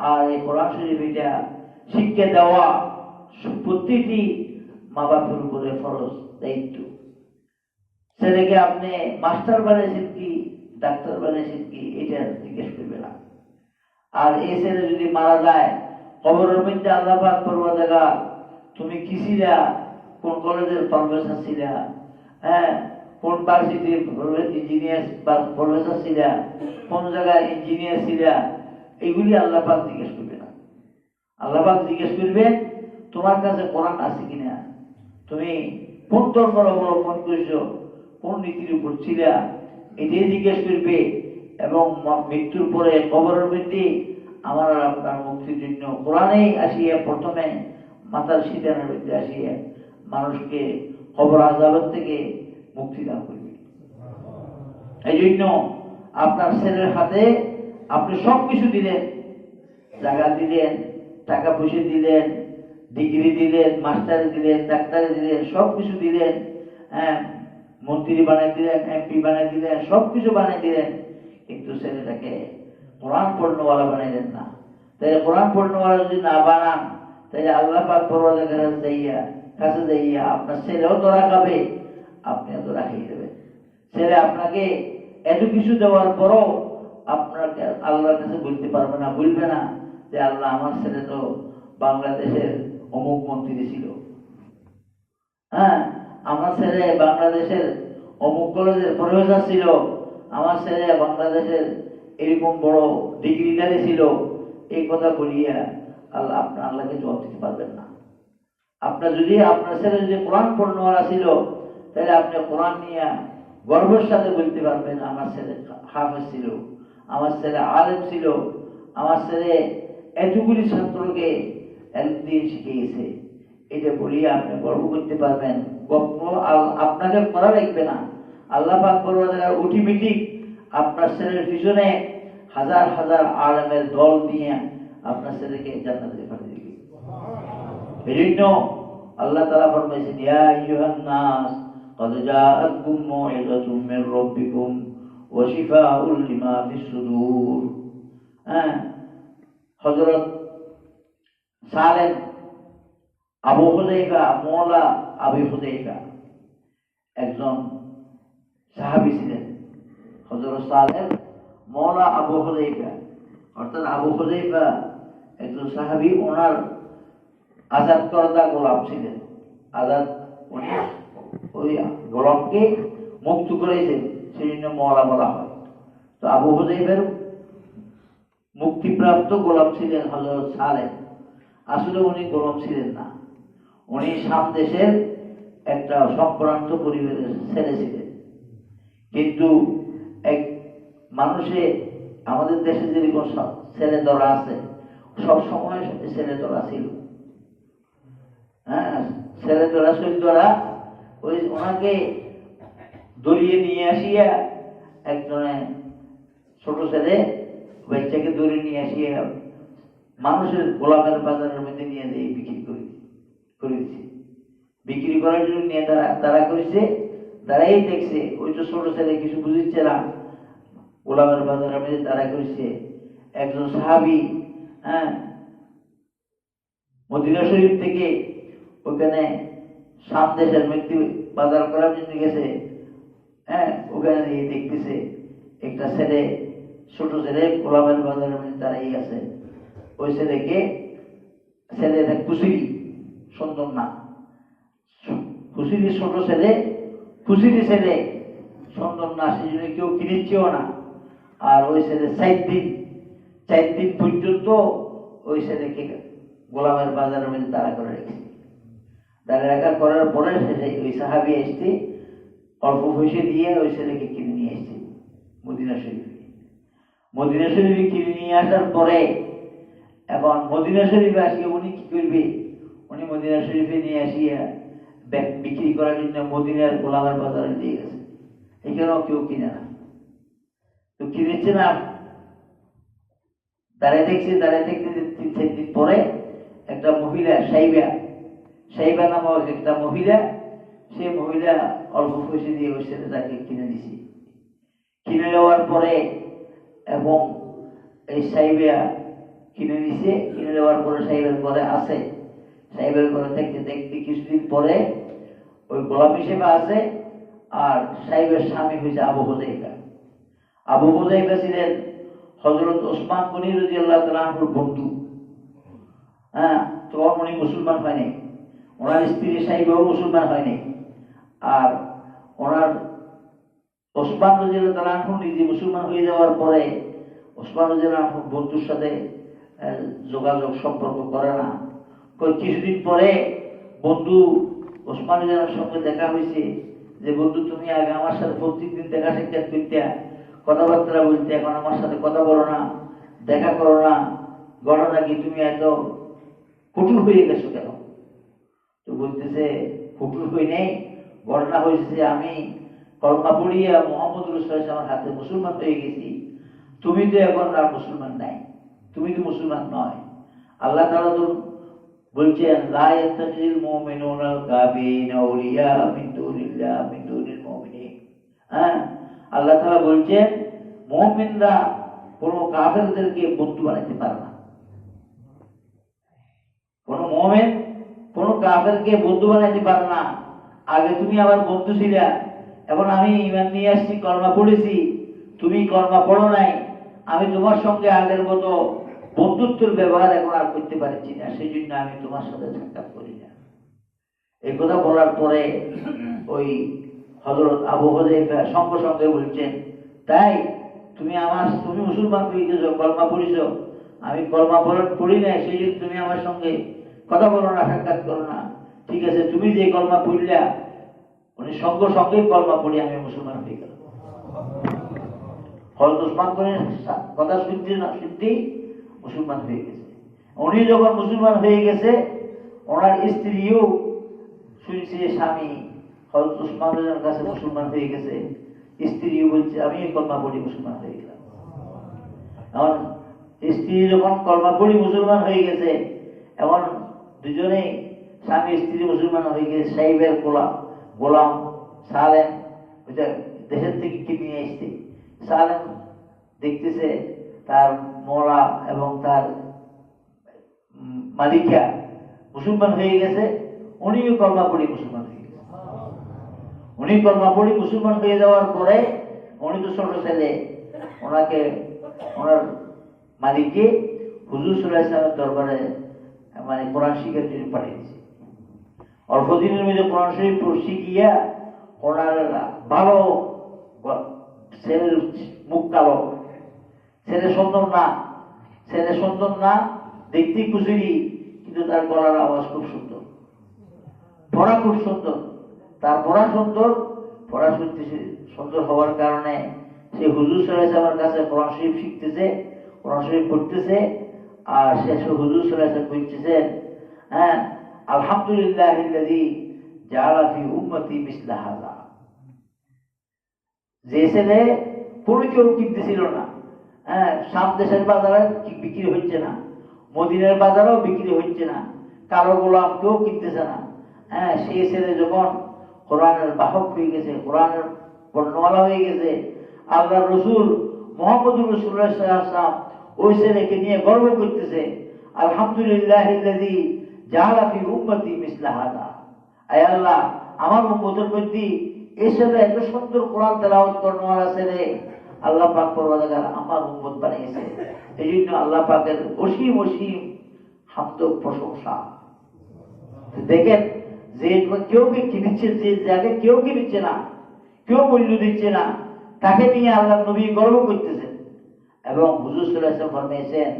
আর এই কোরআন শরীফ এটা শিক্ষা দেওয়া প্রত্যেকটি মা বাপের উপরে ফরজ দায়িত্ব। ছেলেকে আপনি মাস্টার বানিয়েছেন কি ডাক্তার বানিয়েছেন কি এটা জিজ্ঞেস করবে না। আর এই ছেলে যদি মারা যায়, কবরের মধ্যে আল্লাহ পাক করবো, দেখা তুমি কি ছিলা, কোন কলেজের প্রফেসর ছিলা, হ্যাঁ, কোন ভার্সিটির ইঞ্জিনিয়ার প্রফেসর ছিলা, কোন জায়গায় ইঞ্জিনিয়ার ছিলা, এগুলি আল্লাহ পাক জিজ্ঞেস করবে না। আল্লাহ পাক জিজ্ঞেস করবেন তোমার কাছে কোরআন আছে কিনা, তুমি কোন ধর্মের অবলম্বন করছো, কোন নীতির উপর ছিলা, এটাই জিজ্ঞেস করবে। এবং মৃত্যুর পরে কবরের মধ্যে আমার আর আপনার মুক্তির জন্য কোরআনেই আসিয়া প্রথমে মাতার শীতানের মধ্যে আসিয়া মানুষকে কবর আযাবের থেকে মুক্তি দান করবে। এই জন্য আপনার ছেলের হাতে আপনি সবকিছু দিলেন, জায়গা দিলেন, টাকা পয়সা দিলেন, ডিগ্রি দিলেন, মাস্টারি দিলেন, ডাক্তারি দিলেন, সবকিছু দিলেন, হ্যাঁ, মন্ত্রী বানিয়ে দিলেন, এমপি বানিয়ে দিলেন, সবকিছু বানিয়ে দিলেন, কিন্তু ছেলেটাকে কোরআন পড়নেওয়ালা বানাইলেন না। তাই কোরআন পড়নেওয়ালা যদি না বানান, তাহলে আল্লাহ পাক পরওয়ারদিগারের কাছে যাইয়া আপনার ছেলেও ধরা খাবে, আপনিও ধরা খেয়ে দেবেন। ছেলে আপনাকে এত কিছু দেওয়ার পরও আপনাকে আল্লাহর কাছে বলতে পারবে না, বলবে না যে আল্লাহ আমার ছেলে তো বাংলাদেশের অমুক মন্ত্রী ছিল, হ্যাঁ, আমার ছেলে বাংলাদেশের অমুক কলেজের প্রফেসর ছিল, আমার ছেলে বাংলাদেশের এরকম বড় ডিগ্রিধারী ছিল, এই কথা বলিয়া আল্লাহ আপনার আল্লাহকে জবাব দিতে পারবেন না। আপনার যদি আপনার ছেলে যদি কোরআন পড়নেওয়ালা ছিল, তাহলে আপনি কোরআন নিয়ে গর্বের সাথে বলতে পারবেন আমার ছেলে হাফেজ ছিল, আমার ছেলে আলেম ছিল, আমার ছেলে এতগুলি ছাত্রকে একদিন শিখিয়েছে, এটা বলিয়ে আপনি গর্ব করতে পারবেন। গর্ব আপনাকে করা লাগবে না, আল্লাহ পাক পরওয়ারদিগার অটোমেটিক আপনার ছেলের পিছনে হাজার হাজার আলেমের দল নিয়ে আপনার ছেলেকে জান্নাতে পাঠিয়ে দিবে। এজন্য আল্লাহ তাআলা ফরমাইছেন, ইয়া আইয়ুহান নাস قد جاءتكم موعظة من ربكم وشفاء لما في الصدور। হযরত সালেম আবু হুযায়ফা মওলা আবু হুযায়ফা একজন সাহাবী ছিলেন। হযরত সালেম মওলা আবু হুযায়ফা, অর্থাৎ আবু হুযায়ফা একজন সাহাবী, ওনার আজাদ করদা গোলাম ছিলেন। আজাদ উনি ওই গোলামকে মুক্ত করেছেন, সেই জন্য মওলা বলা হয়। তো আবু হুযায়ফার মুক্তিপ্রাপ্ত গোলাম ছিলেন হযরত সালেম। আসলে উনি গোলাম ছিলেন না, উনি শাম দেশের একটা সম্ভ্রান্ত পরিবারের ছেলে ছিলেন। কিন্তু এক মানুষে আমাদের দেশে যেরকম ছেলে ধরা আছে, সব সময় ছেলে ধরা ছিল, হ্যাঁ, ছেলে ধরা শরীর ধরা, ওই ওনাকে দড়িয়ে নিয়ে আসিয়া একজনে ছোট ছেলে বাচ্চাকে দড়িয়ে নিয়ে আসিয়া মানুষের গোলামের বাজারের মধ্যে নিয়ে যেয়ে বিক্রি করে দিচ্ছে। বিক্রি করার জন্য নিয়ে তারা করেছে, তারাই দেখছে ওই তো ছোট ছেলে কিছু বুঝিচ্ছে না, গোলামের বাজারের মধ্যে তারা করেছে। একজন সাহাবী, হ্যাঁ, মদিনা শরীফ থেকে ওখানে শাম দেশের ব্যক্তি বাজার করার জন্য গেছে, হ্যাঁ, ওখানে গিয়ে দেখতেছে একটা ছেলে, ছোট ছেলে গোলামের বাজারের মধ্যে দাঁড়িয়ে আছে। ওই ছেলেকে, ছেলেটা কুশিরি, সুন্দর না, কুশিরি ছোট ছেলে, কুশিরি ছেলে সুন্দর না, সেই জন্য কেউ কিনেছেও না। আর ওই ছেলে 4 দিন পর্যন্ত ওই ছেলেকে গোলামের বাজারের মধ্যে দাঁড়া করে রেখেছে। দাঁড়া রাখার করার পরে ওই সাহাবী আসতে অল্প পয়সা দিয়ে ওই ছেলেকে কিনে নিয়ে আসছে মদিনা শরীফে। মদিনা শরীফে কিনে নিয়ে আসার পরে এখন মদিনা শরীফে আসিয়া উনি কি করবে, উনি মদিনা শরীফে নিয়ে আসিয়া বিক্রি করার জন্য মদিনার গোলামের বাজারে দিয়ে গেছে। এখানেও কেউ কিনে না, তো কিনেছে না, দাঁড়িয়ে দেখতে 3-4 দিন পরে একটা মহিলা সাইবা নামক একটা মহিলা, সে মহিলা অল্প পয়সা দিয়ে ওই ছেলেটাকে কিনে দিছে। কিনে নেওয়ার পরে এবং এই সাইবা কিনে নিছে, কিনে নেওয়ার পরে সাইবের ঘরে আছে। সাইবের ঘরে দেখতে কিছুদিন পরে ওই গোলাম হিসেবে আছে। আর সাইবের স্বামী হয়েছে আবু হুযাইফা। আবু হুযাইফা ছিলেন হযরত ওসমান গনি রাদিয়াল্লাহু তাআলা আনহুর বন্ধু। তখন উনি মুসলমান হয় নাই, ওনার স্ত্রী সাইবাও মুসলমান হয় নাই। আর ওনার ওসমান রাদিয়াল্লাহু তাআলা আনহু নিজে মুসলমান হয়ে যাওয়ার পরে ওসমান রাদিয়াল্লাহু আনহু বন্ধুর সাথে যোগাযোগ সম্পর্ক করে না। কিছুদিন পরে বন্ধু ওসমান রাদিয়াল্লাহুর সঙ্গে দেখা হয়েছে যে, বন্ধু তুমি আগে আমার সাথে প্রত্যেকদিন দেখা সাক্ষাৎ করতে, কথাবার্তা বলতে, এখন আমার সাথে কথা বলো না, দেখা করো না, ঘটনা কি, তুমি এত কঠোর হয়ে গেছো কেন? তো বলতেছে কঠোর হয়ে নেই, ঘটনা হয়েছে আমি কলমা পড়িয়া মুহাম্মদ রাসূলুল্লাহ আমার হাতে মুসলমান হয়ে গেছি। তুমি তো এখন আর মুসলমান নাই, তুমি তো মুসলমান নয়। আল্লাহ তাআলা তো বলছেন লা ইয়াত্তাখিযুল মুমিনুনা কাফিরিনা আউলিয়া মিন দুনিল্লাহ মিন দুনিল মুমিনিন। আল্লাহ তাআলা বলছেন মুমিনরা কোন কাফেরদেরকে বন্ধু বানাতে পারে না। কোন মুমিন কোন কাফেরকে বন্ধু বানাতে পারে না। আগে তুমি আমার বন্ধু ছিলা, এখন আমি ঈমান নিয়ে আসছি, কলমা পড়েছি, তুমি কলমা পড়ো নাই, আমি তোমার সঙ্গে আগের মতো বন্ধুত্বের ব্যবহার এখন আর করতে পারছি না, সেই জন্য আমি তোমার সাথে সাক্ষাৎ করি না। এই কথা বলার পরে ওই হযরত আবু হুযাইফা সঙ্গে সঙ্গে বলছেন, তাই তুমি মুসলমান হয়ে গেছো, কলমা পড়িছো, আমি কলমা পড়ি নাই, সেই জন্য তুমি আমার সঙ্গে কথা বলো না, সাক্ষাৎ করো না। ঠিক আছে, তুমি যে কলমা পড়লা, উনি সঙ্গে সঙ্গে কলমা পড়ি আমি মুসলমান হয়ে গেলাম। হযরত ওসমান গনির কথা শুনতেই মুসলমান হয়ে গেছে। উনি যখন মুসলমান হয়ে গেছে, ওনার স্ত্রীও শুনছে স্বামী হযরত ওসমানের কাছে মুসলমান হয়ে গেছে, স্ত্রীও বলছে আমি কলমা পড়ি মুসলমান হয়ে গেলাম। এখন স্ত্রী যখন কলমা পড়ি মুসলমান হয়ে গেছে, এখন দুজনেই স্বামী স্ত্রী মুসলমান হয়ে গেছে। সাইবের গোলাম সালেম ওইটা দেশের থেকে কিনে নিয়ে আসছে। সালেম দেখতেছে তার মওলা এবং তার মালিকা মুসলমান হয়ে গেছে, উনিও কলমা পড়ি মুসলমান হয়ে গেছে। উনি কলমা পড়ি মুসলমান হয়ে যাওয়ার পরে উনি তো ছোট ছেলে, ওনাকে ওনার মালিককে হুজুর সাল্লাল্লাহু আলাইহি ওয়াসাল্লামের দরবারে মানে কোরআন শিখার জন্য পাঠিয়েছে। অল্প দিনের মধ্যে কোরআন শরীফ শিখিয়া ওনার ভালো ছেলের মুখ কালো, ছেলে সুন্দর না, দেখতে কুচুরি, কিন্তু তার গলার আওয়াজ খুব সুন্দর, পড়া খুব সুন্দর। তার পড়া সুন্দর, পড়া শুনতে সুন্দর হওয়ার কারণে সে হুজুর সাল্লাল্লাহু আলাইহি ওয়াসাল্লামের কাছে কোরআন শরীফ শিখতেছে, কোরআন শরীফ পড়তেছে। আর সে হুজুর সাল্লাল্লাহু আলাইহি ওয়াসাল্লাম বলতেছেন, আলহামদুলিল্লাহিল্লাযী জাআলা ফি উম্মতি মিসলা হাযা। যে ছেলে কোনো কেউ কিনতেছিল না, শাম দেশের বাজারে বিক্রি হচ্ছে না, মদিনার বাজারেও বিক্রি হচ্ছে না, কারো গোলাম কেউ কিনতেছে না। সেই ছেলে যখন কোরআনের বাহক হয়ে গেছে, কোরআনের বর্ণমালা হয়ে গেছে, আল্লাহ রসুল মুহাম্মদুর রাসূলুল্লাহ সাল্লাল্লাহু আলাইহি ওয়াসাল্লাম ওই ছেলেকে নিয়ে গর্ব করতেছে, আলহামদুলিল্লাহিল্লাযী জাআলা ফি উম্মতি মিসলা হাযা। আয় আল্লাহ, আমার উম্মতের মধ্যে এই ছেলে এত সুন্দর কোরআন তেলাওয়াত করনেওয়ালা ছেলে আল্লাহ পাক পরওয়ারদিগার আমার উম্মত বানিয়েছে। এই জন্য আল্লাহ পাকের অসীম হামদ প্রশংসা। দেখেন যে কেউ কিনছে, যে যাকে কেউ কিনছে না, কেউ মূল্য দিচ্ছে না, তাকে নিয়ে আল্লাহ নবী গর্ব করতেছেন। এবং হুজুর সাল্লাল্লাহু আলাইহি ওয়াসাল্লাম ফরমাইছেন,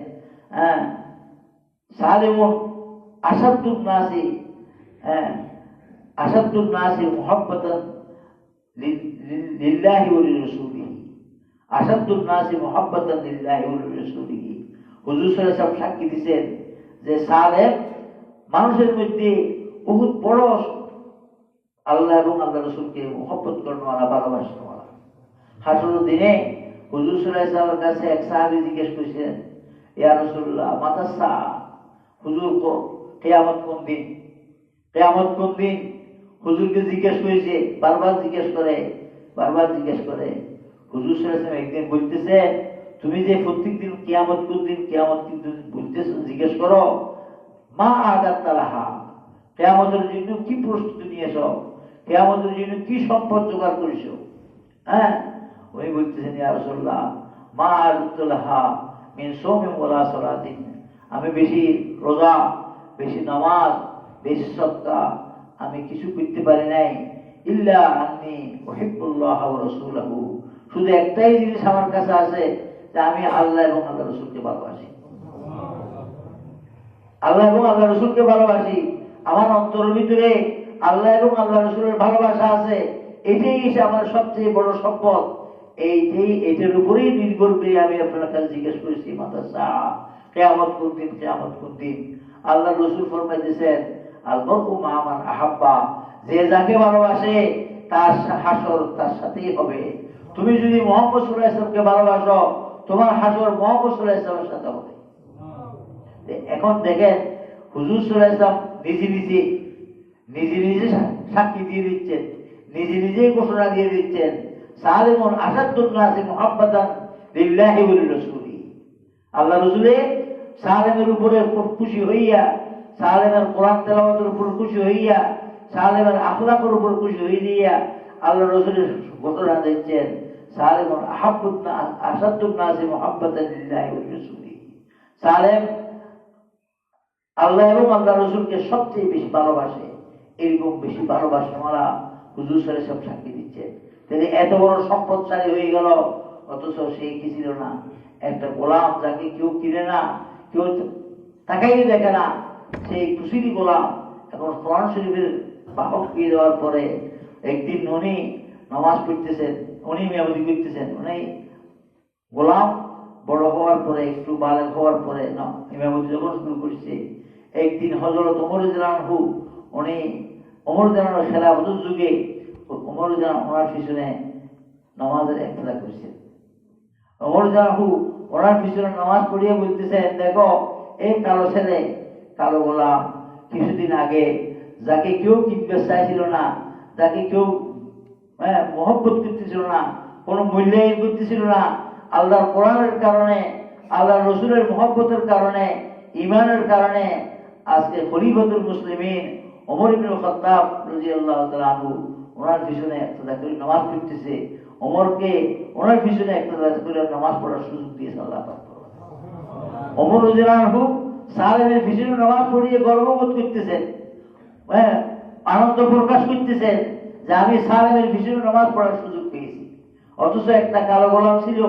সালিমুন আসাদুন নাসি মুহাব্বাতান লিল্লাহি ওয়া লিরাসূলিহি, আসাদুন নাসি মুহাব্বাতান লিল্লাহি ওয়া লিরাসূলিহি। হুজুর সাল্লাল্লাহু আলাইহি ওয়াসাল্লাম সাক্ষী দিয়েছেন যে সালেম মানুষের মধ্যে বহুত বড় আল্লাহ এবং আল্লাহ রাসূলকে মুহাব্বত করনেওয়ালা, ভালোবাসনেওয়ালা। হাসরের দিনে হুজুর সাল্লাল্লাহু আলাইহি ওয়াসাল্লামের কাছে এক সাহাবী জিজ্ঞেস করেছেন, ইয়া রাসূলুল্লাহ মাতা সাআ, হুজুর কিয়ামত কোন দিন? কিয়ামত কোন দিন? হুজুরকে জিজ্ঞেস করেছে, বারবার জিজ্ঞেস করে। হুজুর সাল্লাল্লাহু আলাইহি ওয়াসাল্লাম একদিন বলতেছে, তুমি যে প্রত্যেকদিন কিয়ামত কোন দিন, কিয়ামত কিন্তু বলতেছ, জিজ্ঞেস করো, মা আদাতালাহা, কিয়ামতের জন্য কি প্রস্তুতি নিয়েছ, কিয়ামতের জন্য কি সম্পদ জোগাড় করেছো? হ্যাঁ, ওই বলতেছেন, ইয়া রাসূলুল্লাহ মা আদাতালাহা মিন সাওমিন ওয়ালা সালাতিন, আমি বেশি রোজা, বেশি নামাজ, বেশি সদকা আমি কিছু করতে পারি নাই, ইল্লা আন্নী উহিব্বুল্লাহ ওয়া রাসূলাহু, শুধু একটাই জিনিস আমার কাছে আছে, যে আমি আল্লাহ এবং আল্লাহ রসুলকে ভালোবাসি। আল্লাহ এবং আল্লাহ রসুলকে ভালোবাসি, আমার অন্তরের ভিতরে আল্লাহ এবং আল্লাহ রসুলের ভালোবাসা আছে, এটাই আমার সবচেয়ে বড় সম্পদ। এটার উপরেই নির্ভর করে আমি আপনার কাছে জিজ্ঞেস করেছি, মাতা সাআ, কিয়ামত কোন দিন, কিয়ামত কোন দিন? আল্লাহ রসুল ফরমাই দিয়েছেন, আল মারউ মা মান আহাব্বা, যে যাকে ভালোবাসে তার হাসর তার সাথেই হবে। তুমি যদি মুহাম্মদ সাল্লাল্লাহু আলাইহি ওয়াসাল্লামকে ভালোবাসো, তোমার হাসর মুহাম্মদ সাল্লাল্লাহু আলাইহি ওয়াসাল্লামের সাথে হবে। এখন দেখেন, হুজুর সাল্লাল্লাহু আলাইহি ওয়াসাল্লাম নিজে নিজে সাক্ষী দিয়ে দিচ্ছেন, নিজেই ঘোষণা দিয়ে দিচ্ছেন, সালিমুন আসাদুন নাসি মুহাব্বাতান লিল্লাহি ওয়া লিরাসূলি, আল্লাহ রাসূলের সালেমের উপরে খুশি হইয়া, সালেমের কোরআন তেলাওয়াতের উপর খুশি হইয়া, সালেমের আখলাকের উপর খুশি হইয়া আল্লাহ রাসূলের ঘোষণা দিচ্ছেন, সালেমুন আসাদুন নাসি মুহাব্বাতান লিল্লাহি ওয়া লিরাসূলি, সালেম আল্লাহ এবং আল্লাহ রসুলকে সবচেয়ে বেশি ভালোবাসে। এরকম বেশি ভালোবাসাওয়ালা হুজুর সাল্লাল্লাহু আলাইহি ওয়াসাল্লাম সাক্ষী দিচ্ছেন। তাহলে এত বড় সম্পদশালী হয়ে গেল, অথচ সে কি ছিল না? একটা গোলাম, যাকে কেউ কিনে না, কেউ তাকাই দেখে না, সেই খুশিরই গোলাম। এখন কোরআন শরীফের বাহক পেয়ে দেওয়ার পরে একদিন উনি নামাজ পড়তেছেন, উনি মেয়ামতি করতেছেন, উনি গোলাম বড় হওয়ার পরে, একটু বালেগ হওয়ার পরে ইমামতি যখন শুরু করছে, একদিন হযরত ওমর রাদিয়াল্লাহু আনহু, উনি ওমর রাদিয়াল্লাহু আনহুর খেলাফতের যুগে ওমর রাদিয়াল্লাহু আনহু ওনার পিছনে নামাজের ইক্তেদা করছেন। ওমর রাদিয়াল্লাহু আনহু ওনার পিছনে নামাজ পড়িয়ে বলতেছেন, দেখো এই কালো ছেলে, কালো গোলাম, কিছুদিন আগে যাকে কেউ কিনতে চাইছিল না, যাকে কেউ মহব্বত করতেছিল না, কোনো মূল্যায়ন করতেছিল না, আল্লাহর কোরআনের কারণে, আল্লাহ রসুলের মহব্বতের কারণে, ঈমানের কারণে আজকে খলিফাতুল মুসলিমিন ওমর ইবনে খাত্তাব রাদিয়াল্লাহু তাআলা আনহু ওনার পিছনে ইক্তেদা করে নামাজ পড়তেছে। ওমরকে ওনার পিছনে ইক্তেদা করে নামাজ পড়ার সুযোগ দিয়েছে আল্লাহ পাক। ওমর রাদিয়াল্লাহু আনহু সালেমের পিছনে নামাজ পড়িয়ে গর্ববোধ করতেছেন, আনন্দ প্রকাশ করতেছেন যে আমি সালেমের পিছনে নামাজ পড়ার সুযোগ পেয়েছি। অথচ একটা কালো গোলাম ছিল,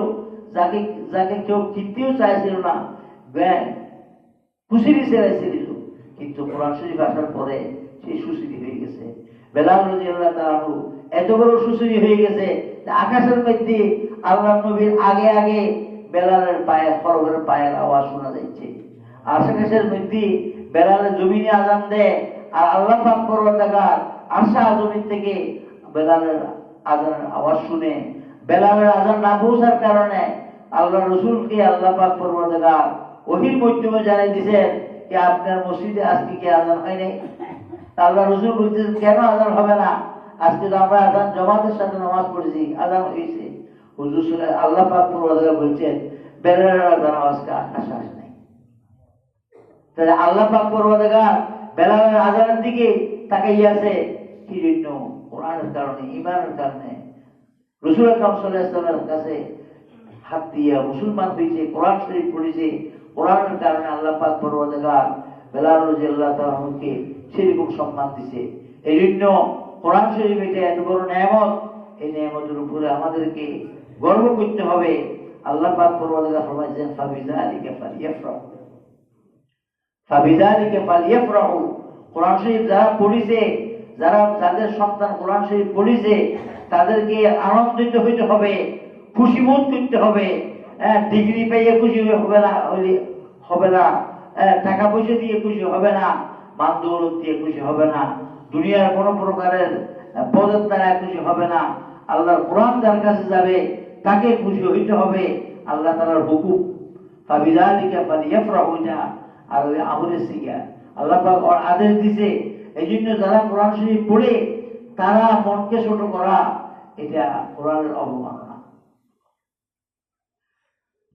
যাকে কেউ কিনতেও চাইছিল না, খুশিরই চাইছিল, কিন্তু কোরআন শরীফ আসার পরে সেই সুশীল হয়ে গেছে। বেলাল রাদিয়াল্লাহু তাআলা আনহু এত বড় সুশীল হয়ে গেছে যে আকাশের মধ্যে আল্লাহর নবীর আগে আগে বেলালের পায়ের, খড়গের পায়ের আওয়াজ শোনা যাচ্ছে। আকাশের মধ্যে বেলালের জমিনে আযান দেয়, আর আল্লাহ পাক পরওয়ারদিগার আরশে আযমের থেকে বেলালের আযানের আওয়াজ শুনে, বেলালের আযান না পৌঁছার কারণে আল্লাহ রসুলকে আল্লাহ পাক পরওয়ারদিগার ওহীর মাধ্যমে জানিয়ে দিয়েছেন যে আপনার মসজিদে আজকে কি আযান হয় নাই? আল্লাহ রসুল বলতেছেন, কেন আযান হবে না? আজকে তো আমরা আযান জামাতের সাথে নামাজ পড়েছি, আযান হয়েছে। হুজুর আল্লাহ পাক পরওয়ারদিগার বলছেন, বেলালের আযান আজকে আকাশে আসে নাই। তাহলে আল্লাহ পাক পরওয়ারদিগার বেলালের আযানের দিকে তাকাইয়ে আছে কি জন্য? কোরআনের কারণে, ঈমানের কারণে। রাসূল আকরাম সাল্লাল্লাহু আলাইহি ওয়াসাল্লামের কাছে হাত দিয়ে মুসলমান হয়েছে, কোরআন শরীফ পড়েছে। কোরআনের কারণে আল্লাহ পাক পরওয়ারদিগার বেলাল রাদিয়াল্লাহু তাআলা আনহুকে সেরকম সম্মান দিয়েছে। এই জন্য কোরআন শরীফ এটা এত বড় নিয়ামত, এই নিয়ামতের উপরে আমাদেরকে গর্ব করতে হবে। আল্লাহ পাক পরওয়ারদিগার ফরমাইছেন, ফাবিযালিকা ফালিয়াফরাহু, ফাবিযালিকা ফালিয়াফরাহু। কোরআন শরীফ যারা পড়েছে, যাদের সন্তান কোরআন শরীফ পড়েছে, তাদেরকে আনন্দিত হইতে হবে, খুশি বোধ করতে হবে। ডিগ্রি পাইয়ে খুশি হবে না, টাকা পয়সা দিয়ে খুশি হবে না, মান দৌলত দিয়ে খুশি হবে না, দুনিয়ার কোনো প্রকারের পদের দ্বারা খুশি হবে না। আল্লাহর কোরআন যার কাছে যাবে কাকে খুশি হইতে হবে? আল্লাহ তাআলার হুকুম, ফাবিযালিকা ফালিয়াফরাহু, আর ওই আমলের সিগা আল্লাহ পাক ওর আদেশ দিছে। এই জন্য যারা কোরআন শরীফ পড়ে তারা মনকে ছোট করা, এটা কোরআনের অবমাননা।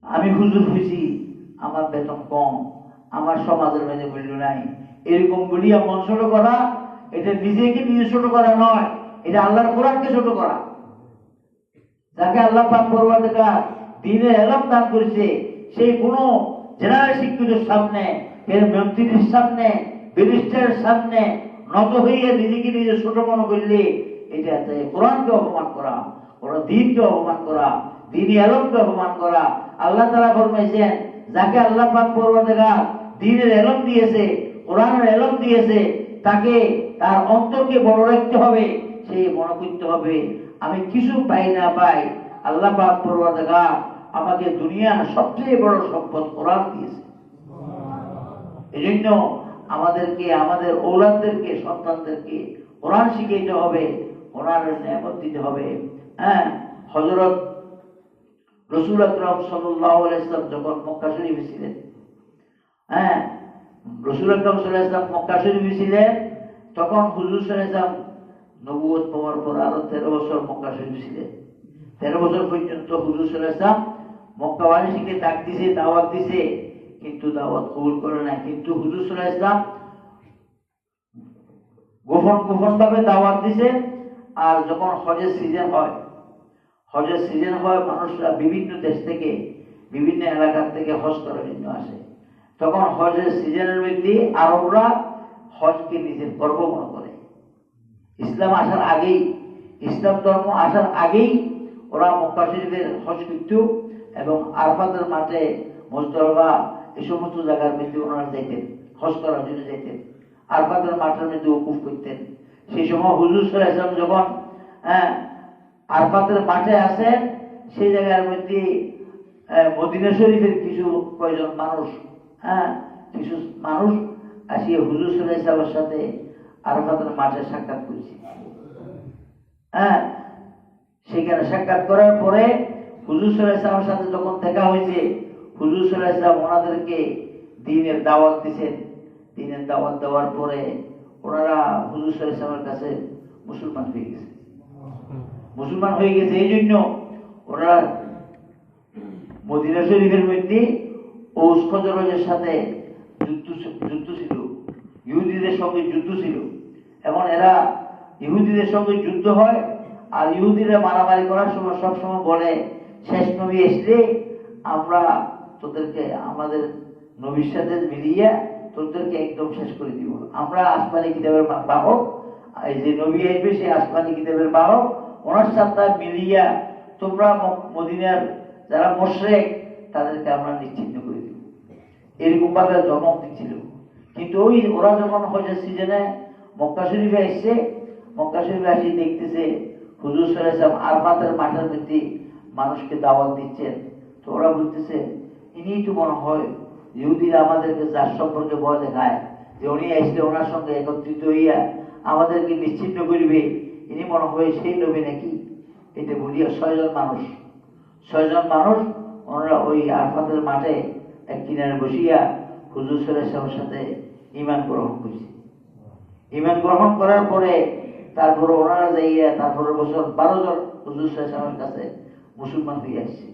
আমি হুজুর হয়েছি, আমার বেতন কম, আমার সমাজের মধ্যে মূল্য নাই, এরকম বলিয়া মন ছোট করা, এটা নিজেকে নিজে ছোট করা নয়, এটা আল্লাহর কোরআনকে ছোট করা। যাকে আল্লাহ পাক পরওয়ারদিগার দ্বীনের ইলম দান করেছে, সেই কোনো জেনারেল শিক্ষিতের সামনে, মন্ত্রীর সামনে, ব্যারিস্টারের সামনে নত হইয়া নিজেকে নিজে ছোট মনে করলে এটা কোরআনকে অপমান করা, ওরা দ্বীনকে অপমান করা, দ্বীনি ইলমকে অপমান করা। আল্লাহ তাআলা ফরমাইছেন, যাকে আল্লাহ পাক পরওয়ারদিগার দ্বীনের ইলম দিয়েছে, কোরআনের ইলম দিয়েছে, তাকে তার অন্তরকে বড় রাখতে হবে। সে মনে করতে হবে, আমি কিছু পাই না পাই, আল্লাহ পাক পরওয়ারদিগার আমাকে দুনিয়ার সবচেয়ে বড় সম্পদ কোরআন দিয়েছে। এজন্য আমাদেরকে, আমাদের ঔলাদদেরকে, সন্তানদেরকে কোরআন শিখাইতে হবে, কোরআনের নিয়ামত দিতে হবে। হযরত রাসূল আকরাম সাল্লাল্লাহু আলাইহি ওয়াসাল্লাম যখন মক্কা শরীফে ছিলেন, রাসূল আকরাম সাল্লাল্লাহু আলাইহি ওয়াসাল্লাম মক্কা শরীফে ছিলেন, তখন হুজুর সাল্লাল্লাহু আলাইহি ওয়াসাল্লাম নবুয়ত পাওয়ার পর আরো 13 বছর মক্কা শরীফে ছিলেন। 13 বছর পর্যন্ত হুজুর সাল্লাল্লাহু আলাইহি ওয়াসাল্লাম মক্কাবাসীকে ডাক দিছে, দাওয়াত দিছে, কিন্তু দাওয়াত কবুল করে না। কিন্তু হুজুর সাল্লাল্লাহু আলাইহি ওয়াসাল্লাম গোপন ভাবে দাওয়াত দিছে। আর যখন হজের সিজন হয়, মানুষরা বিভিন্ন দেশ থেকে, বিভিন্ন এলাকা থেকে হজ করার জন্য আসে। তখন হজের সিজনের মধ্যে আরবরা হজকে নিজের গর্ব মনে করে। ইসলাম আসার আগেই, ইসলাম ধর্ম আসার আগেই ওরা মক্কা শরীফের হজ করত এবং আরাফাতের মাঠে, মুজদালিফা, এই সমস্ত জায়গার মধ্যে ওনারা যাইতেন, হজ করার জন্য যাইতেন, আরাফাতের মাঠের মধ্যে ওকুফ করতেন। সেই সময় হুজুর সাল্লাল্লাহু আলাইহি ওয়াসাল্লাম যখন আরাফাতের মাঠে আসেন, সেই জায়গার মধ্যে মদিনা শরীফের কিছু কয়জন মানুষ, কিছু মানুষ আসিয়ে হুজুর সাল্লাল্লাহু আলাইহি ওয়াসাল্লামের সাথে আরাফাতের মাঠে সাক্ষাৎ করেছে। সেখানে সাক্ষাৎ করার পরে হুজুর সাল্লাল্লাহু আলাইহি ওয়াসাল্লামের সাথে যখন দেখা হয়েছে, হুজুর সাল্লাল্লাহু আলাইহি ওয়াসাল্লাম ওনাদেরকে দ্বীনের দাওয়াত দিয়েছেন। দ্বীনের দাওয়াত দেওয়ার পরে ওনারা হুজুর সাল্লাল্লাহু আলাইহি ওয়াসাল্লামের কাছে মুসলমান হয়ে গেছে। এই জন্য ওনারা মদিনা শরীফের মধ্যে ঔস খজরজের সাথে যুদ্ধ ছিল, ইহুদিদের সঙ্গে যুদ্ধ ছিল। এখন এরা ইহুদিদের সঙ্গে যুদ্ধ হয়, আর ইহুদিরা মারামারি করার সময় সবসময় বলে, শেষ নবী আসলে আমরা তোদেরকে আমাদের নবীর সাথে মিলিয়ে তোদেরকে একদম শেষ করে দিব। আমরা আসমানি কিতাবের বাহক, এই যে নবী আসবে সে আসমানি কিতাবের বাহক, ওনার সাথে মিলিয়া তোমরা মদিনার যারা মুশরিক তাদেরকে আমরা নিশ্চিহ্ন করে দিব। এরকম ভাবে ধমক দিচ্ছিল। কিন্তু ওরা যখন হজের সিজনে মক্কা শরীফে আসছে, মক্কা শরীফে আসি দেখতেছে হুজুর সাল্লাল্লাহু আলাইহি ওয়াসাল্লাম আরাফাতের মাঠের মধ্যে মানুষকে দাওয়াত দিচ্ছেন। তো ওরা বলতেছে, ইনি তো মনে হয় ইহুদিরা আমাদেরকে যার সম্পর্কে ভয় দেখায়, যে উনি আসলে ওনার সঙ্গে একত্রিত হইয়া আমাদেরকে নিশ্চিহ্ন করিবে, ইনি মনে হয় সেই নবী নাকি। এটা বলিয়া 6 জন মানুষ ওনারা ওই আরাফাতের মাঠে এক কিনারে বসিয়া হুজুর সাল্লাল্লাহু আলাইহি ওয়াসাল্লামের সাথে ঈমান গ্রহণ করেছে। ঈমান গ্রহণ করার পরে তারপরে ওনারা যাইয়া তারপরে বছর 12 জন হুজুর সাল্লাল্লাহু আলাইহি ওয়াসাল্লামের কাছে মুসলমান হয়ে আসছে।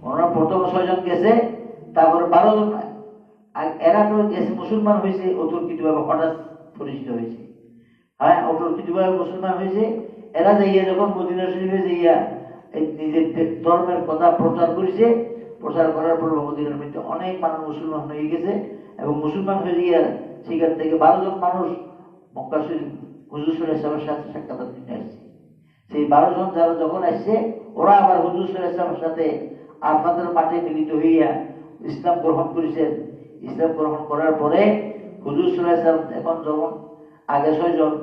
ওনারা প্রথম 6 জন গেছে, তারপরে 12 জন এরা তো গেছে মুসলমান হয়েছে অতর্কিতভাবে, হঠাৎ পরিচিত হয়েছে। অতর্কিতভাবে মুসলমান হয়েছে। এরা যাইয়া যখন মদিনা শরীফে যাইয়া নিজের ধর্মের কথা প্রচার করেছে, প্রচার করার পর মদিনার মধ্যে অনেক মানুষ মুসলমান হয়ে গেছে এবং মুসলমান হয়ে গিয়া সেখান থেকে 12 জন মানুষ মক্কা শরীফ হুজুর সাল্লাল্লাহু আলাইহি ওয়াসাল্লামের সাথে সাক্ষাতের জন্য আসছে। সেই 12 জন যারা যখন আসছে, ওরা আবার হুজুর সাল্লাল্লাহু আলাইহি ওয়াসাল্লামের সাথে আরাফাতের মাঠে মিলিত হইয়া ইসলাম গ্রহণ করেছেন। ইসলাম গ্রহণ করার পরে হুজুর সাল্লাল্লাহু আলাইহি ওয়াসাল্লাম এখন যখন আগে 6 জন,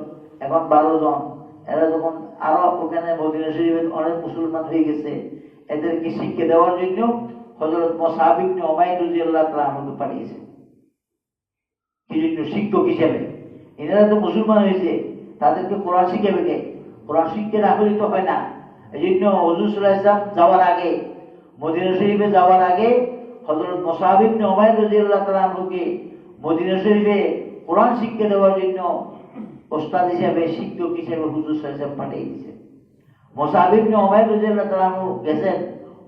এখন 12 জন, এরা যখন আরো ওখানে মদিনা শরীফে অনেক মুসলমান হয়ে গেছে, এদেরকে শিক্ষা দেওয়ার জন্য হযরত মুসআব ইবনে উমাইর রাদিয়াল্লাহু তাআলা আনহু পাঠিয়েছেন। কি জন্য? শিক্ষক হিসেবে। এনারা তো মুসলমান হয়েছে, তাদেরকে কোরআন শিখাবে কে? কোরআন শিক্ষা না হলে তো হয় না। এই জন্য হুজুর সাল্লাল্লাহু আলাইহি ওয়াসাল্লাম যাওয়ার আগে, মদিনা শরীফে যাওয়ার আগে হযরত মুসআব ইবনে উমাইর রাদিয়াল্লাহু তাআলা আনহুকে মদিনা শরীফে কোরআন শিক্ষা দেওয়ার জন্য ওস্তাদ হিসেবে, শিক্ষক হিসেবে হুজুর সাল্লাল্লাহু আলাইহি ওয়াসাল্লাম পাঠিয়ে দিয়েছেন। মুসআব ইবনে উমাইর রাদিয়াল্লাহু তাআলা আনহু গেছেন,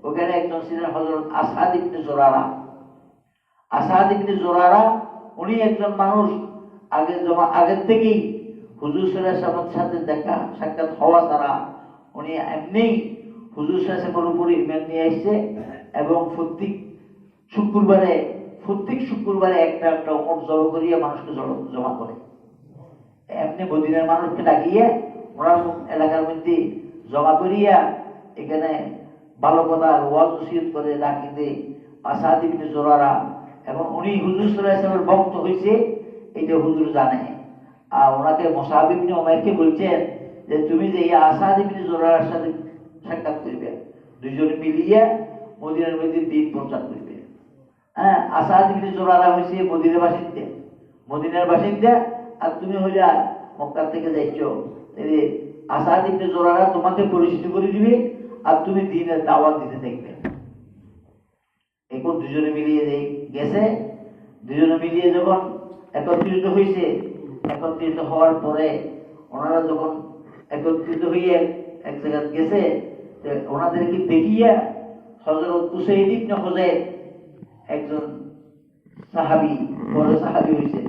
ওখানে একজন ছিলেন হযরত আসাদ ইবনে জুরারা। আসাদ ইবনে জুরারা উনি একজন মানুষ আগের থেকেই হুজুর সাল্লাল্লাহু আলাইহি ওয়াসাল্লামের সাথে দেখা সাক্ষাৎ হওয়া ছাড়া উনি এমনি হুজুর সাল্লাল্লাহু আলাইহি ওয়াসাল্লামের উপর ঈমান নিয়ে আসছে এবং প্রত্যেক শুক্রবারে একটা একটা উট জবাই করিয়া মানুষকে জমা করে। এমনি মদিনার মানুষকে ডাকিয়ে ওনার এলাকার মধ্যে জমা করিয়া এখানে ভালো কথা ওয়াজ নসিহত করে ডাকিতে আসাদ ইবনে জুরারা, এবং উনি হুজুর সাল্লাল্লাহু আলাইহি ওয়াসাল্লামের ভক্ত হয়েছে এটা হুজুর জানে। আর ওনাকে মুসআব ইবনে উমাইরকে বলছেন যে তুমি যে আসাদ ইবনে জুরারার সাথে সাক্ষাৎ করবে, দুইজনে মিলিয়ে মদিনার মধ্যে দ্বীন প্রচার করবে। হ্যাঁ, আসাদ ইবনে জুরারা হয়েছে মদিনার বাসিন্দা, আর তুমি হইলে মক্কা থেকে যাইছো। আসাদ ইবনে জুরারা তোমাকে পরিচিত করে দিবে আর তুমি দ্বীনের দাওয়াত দিতে দেখবে। এখন দুজনে মিলিয়ে গেছে, দুজনে মিলিয়ে যখন একত্রিত হয়েছে, একত্রিত হওয়ার পরে ওনারা যখন একত্রিত হইয়ে এক জায়গায় গেছে, ওনাদেরকে দেখিয়া হযরত উসাইদ ইবনে হুযাইর একজন সাহাবী, বড় সাহাবী হয়েছে,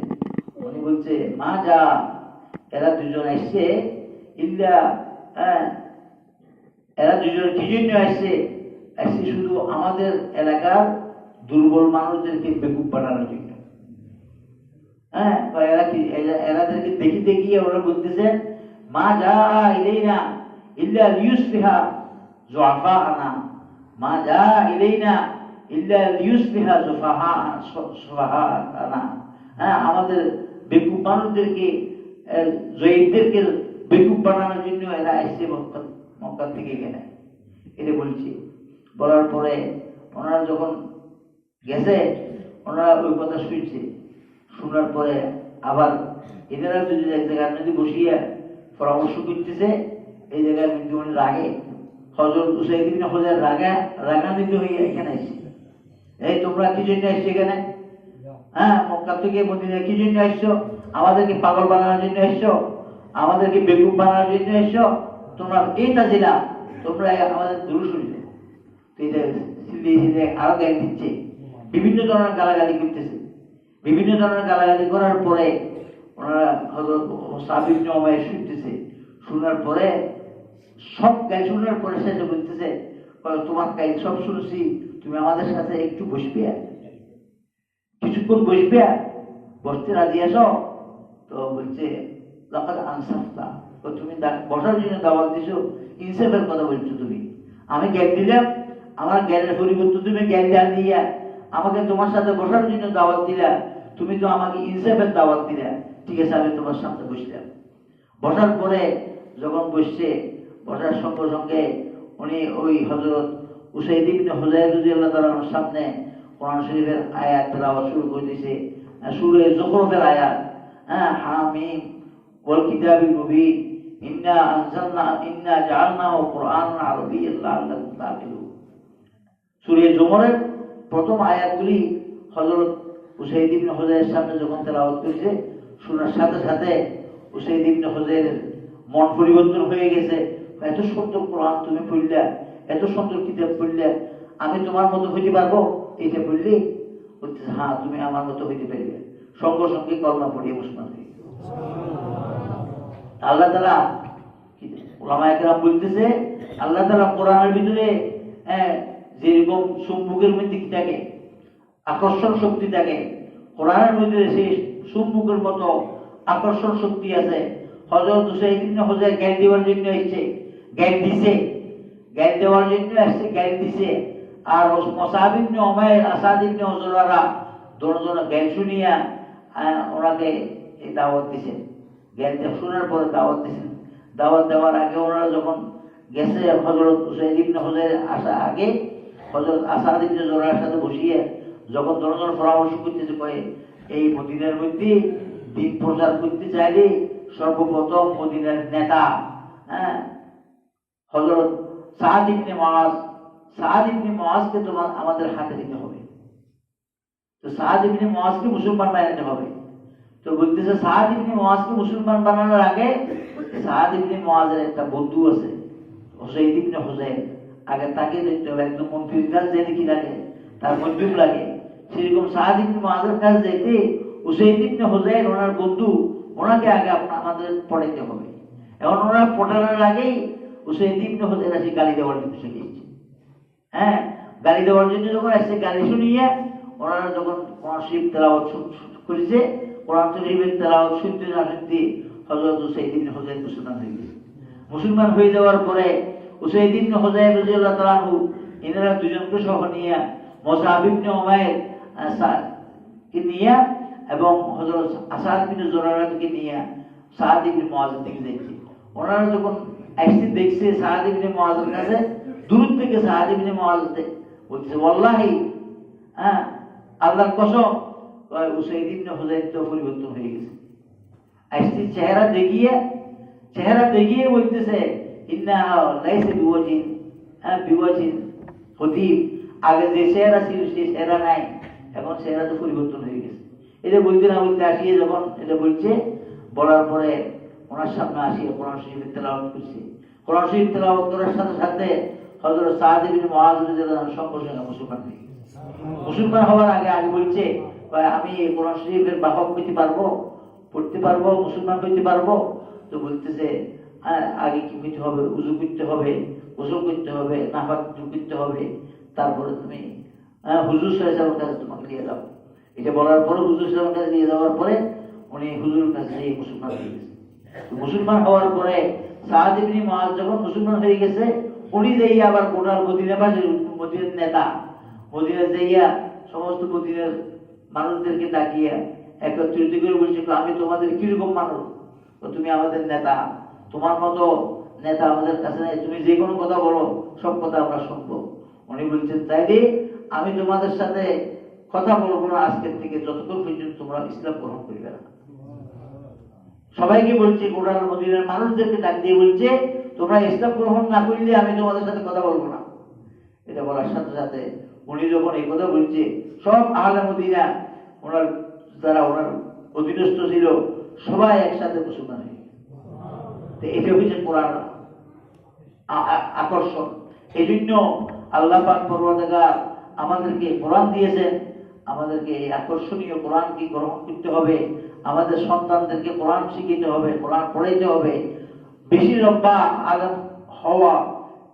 উনি বলছে মা যা এরা দুজন আসছে এরা দুজন কি জন্য আসছে শুধু আমাদের এলাকার দুর্বল মানুষদেরকে বেকুব বানানোর জন্য। হ্যাঁ, এরাদেরকে দেখিতে গিয়ে ওরা বলতেছে মা যা ইলাইনা ইল্লা লিয়ুসবিহা যুআফানা, মা যা ইলাইনা ইল্লা লিয়ুসবিহা যুফাহানা। হ্যাঁ, আমাদের বেকুব মানুষদেরকে, জয়ীদদেরকে বেকুব বানানোর জন্য এরা আসছে মক্কা থেকে এখানে, এটা বলছি। বলার পরে ওনারা যখন গেছে, ওনারা ওই কথা শুনছে, শোনার পরে আবার এনারা যদি এক জায়গায় যদি বসিয়ে পরামর্শ করতেছে, এই জায়গায় কিন্তু উনি রাগে, হযরত উসাইদ ইবনে হুযাইর রাগান্বিত হয়ে এখানে আসছে। এই তোমরা কি জন্য আসছো এখানে? হ্যাঁ, মক্কা থেকে মদিনা কি জন্য আসছো? আমাদেরকে পাগল বানানোর জন্য আসছো? আমাদেরকে বেকুব বানানোর জন্য আসছো? তোমরা এইটা জেলা তোমরা আমাদের দূর শুনলে আরো জ্ঞান দিচ্ছে, বিভিন্ন ধরনের গালাগালি করতেছে। বিভিন্ন ধরনের গালাগালি করার পরে ওনারা হযরত মুসআব ইবনে উমাইর শুনতেছে, শোনার পরে সব গাল শোনার পরে শেষে বলতেছে তোমার গাল সব শুনছি, তুমি আমাদের সাথে একটু বসবে, কিছুক্ষণ বসবে, বসতে রাজি আছো? তো বলছে লাকাদ আনসাফতা, তুমি বসার জন্য দাওয়াত দিছো, ইনসাফের কথা বলছো তুমি। আমি জ্ঞান দিলাম, আমার জ্ঞানের পরিবর্তে তুমি জ্ঞান দান দিয়া আমাকে তোমার সাথে বসার জন্য দাওয়াত দিলা, তুমি তো আমাকে ইনসাফের দাওয়াত দিলা, ঠিক আছে আমি তোমার সামনে বসলাম। বসার পরে যখন বসার সঙ্গে সঙ্গে উনি ওই হযরত উসাইদ ইবনে হুযাইর রাদিয়াল্লাহু তাআলার সামনে কোরআন শরীফের আয়াত তেলাওয়াত শুরু করে দিয়েছে, সূরা যুখরুফের আয়াত। হ্যাঁ, হামিম ওয়াল কিতাবিল মুবিন ইন্না জাআলনাহু কুরআনান আরাবিয়্যান লাআল্লাকুম তা'কিলুন। সূরা যুমরের প্রথম আয়াতগুলি হযরত উসাইদ ইবনে হুযাইরের সামনে যখন তেলাওয়াত করেছে, শোনার সাথে সাথে উসাইদ ইবনে হুযাইরের মন পরিবর্তন হয়ে গেছে। এত সুন্দর কোরআন তুমি পড়লে, এত সুন্দর কিতাব পড়লে, আমি তোমার মতো হইতে পারবো? এটা বললি বলতেছে হ্যাঁ, তুমি আমার মতো হইতে পারবে। সঙ্গে সঙ্গে কলমা পড়িয়ে মুসলমান হয়ে আল্লাহ তাআলা উলামায়ে কেরাম বলতেছে, আল্লাহ তাআলা কোরআনের ভিতরে যেরকম চুম্বকের মধ্যে কি থাকে, আকর্ষণ শক্তি থাকে, কোরআনের মধ্যে সেই চুম্বকের মতো আকর্ষণ শক্তি আছে। হযরত উসাইদ ইবনে হুযাইর জ্ঞান দেওয়ার জন্য এসেছে, জ্ঞান দিছে, জ্ঞান দেওয়ার জন্য আসছে, জ্ঞান দিছে। আর মুসআব ইবনে উমাইর, আসাদ ইবনে জুরারা দুজন জ্ঞান শুনিয়া ওনাকে এই দাওয়াত দিছেন। জ্ঞান শোনার পরে দাওয়াত দিছেন। দাওয়াত দেওয়ার আগে ওনারা যখন গেছে, হযরত উসাইদ ইবনে হুযাইর আসার আগে হযরত আসাদ ইবনে জুরারার সাথে বসিয়ে যখন দুজন পরামর্শ করতেছে, কয়ে এই মদিনার মধ্যে দ্বীন প্রচার করতে চাইলে সর্বপ্রথম মদিনার নেতা হযরত সাদ ইবনে মুআজ, সাদ ইবনে মুআজকে তোমার আমাদের হাতে দিতে হবে। তো সাদ ইবনে মুআজকে মুসলমান বানাতে হবে। তো বলতেছে সাদ ইবনে মুআজকে মুসলমান বানানোর আগে সাদ ইবনে মুআজের একটা বন্ধু আছে, হুসাইন ইবনে হুসাইন, আগে তাকে দেখতে হবে। একদম মন্ত্রীর কাছে যেতে কি লাগে, তার মজুম লাগে, সেরকম সাদ ইবনে মুআজের কাছে যেতে হুসাইন ইবনে হুসাইন ওনার বন্ধু, ওনাকে আগে আমাদের পড়াইতে হবে। এখন ওরা পড়ানোর আগেই হুসাইন ইবনে হুসাইন আসি গালি দেওয়ার জন্য শিখেছে। হ্যাঁ, গালি দেওয়ার জন্য যখন আসছে, গালি শুনিয়ে ওনারা যখন কোরআন শরীফ তেলাওয়াত করেছে, কোরআন শরীফের তেলাওয়াত শুনতে না শুনতে হযরত হুসাইন ইবনে হুসাইন মুসলমান হয়ে গেছে। মুসলমান হয়ে যাওয়ার পরে হুসাইন ইবনে হুসাইন রাদিয়াল্লাহু তাআলা আনহু এনারা দুজনকে সহ নিয়ে মুসআব ইবনে উমাইর কে নিয়ে এবং হযরত আসাদ ইবনে জুরারাকে নিয়ে সাদ ইবনে মুআজের দিকে যাচ্ছে। ওনারা যখন আসতে দেখছে সাদ ইবনে মুআজের কাছে, দূর থেকে সাদ ইবনে মুআজ বলছে ওয়াল্লাহি, হ্যাঁ আল্লাহর কসম, হুসাইন ইবনে হুসাইন তো পরিবর্তন হয়ে গেছে। আসতে চেহারা দেখিয়ে বলতেছে ইন্নাহা লাইসা বিওয়াজিন, বিওয়াজিন খতিব, আগে যে চেহারা ছিল সেই চেহারা নাই, এখন চেহারা তো পরিবর্তন হয়ে গেছে। এটা বলতে না বলতে আসিয়ে যখন এটা বলছে, বলার পরে ওনার সামনে আসিয়ে কোরআন শরীফ তেলাওয়াত করছে। কোরআন শরীফ তেলাওয়াত করার সাথে সাথে হযরত সাদ ইবনে মুআজ রাদিয়াল্লাহু আনহু সঙ্গে সঙ্গে মুসলমান হয়ে গেছে। মুসলমান হওয়ার আগে বলছে আমি এই কোরআন শরীফের বাহক হইতে পারবো, পড়তে পারবো, মুসলমান হইতে পারবো। তো বলতেছে আগে কি হইতে হবে, উযু করতে হবে, গোসল করতে হবে, নাফাক করতে হবে, তারপরে তুমি হুজুর সাল্লাল্লাহু আলাইহি ওয়াসাল্লামের কাছে তোমাকে নিয়ে যাও। এটা বলার পরে হুজুর সাল্লাল্লাহু আলাইহি ওয়াসাল্লামের কাছে নিয়ে যাওয়ার পরে উনি হুজুরের কাছে গিয়ে মুসলমান হয়ে গেছে। মুসলমান হওয়ার পরে সাদ ইবনে মুআজ যখন মুসলমান হয়ে গেছে, উনি যেই আবার গোটার মদিনাবাসীর মদিনার নেতা, মদিনা যাইয়া সমস্ত মদিনার মানুষদেরকে ডাকিয়া একত্রিত করে বলছিল আমি তোমাদের কিরকম মানুষ, তো তুমি আমাদের নেতা, তোমার মতো নেতা আমাদের কাছে নাই, তুমি যে কোনো কথা বলো সব কথা আমরা শুনবো। উনি বলছেন তাইলে আমি তোমাদের সাথে কথা বলবো না আজকের থেকে যতক্ষণ পর্যন্ত তোমরা ইসলাম গ্রহণ করবে না। সবাইকে বলছে, গোটার মদিনার মানুষদেরকে ডাক দিয়ে বলছে তোমরা ইসলাম গ্রহণ না করলে আমি তোমাদের সাথে কথা বলবো না। এটা বলার সাথে সাথে উনি যখন এই কথা বলছে, সব আহলে মদিনা ওনার যারা ওনার অধীনস্থ ছিল সবাই একসাথে মুসলমান হয়ে গেছে। এটা হচ্ছে কোরআন আকর্ষণ। এই জন্য আল্লাহ পাক পরওয়ারদিগার আমাদেরকে কোরআন দিয়েছেন, আমাদেরকে এই আকর্ষণীয় কোরআনকে গ্রহণ করতে হবে, আমাদের সন্তানদেরকে কোরআন শিখাতে হবে, কোরআন পড়াইতে হবে। বেশি লম্বা আলেম হওয়া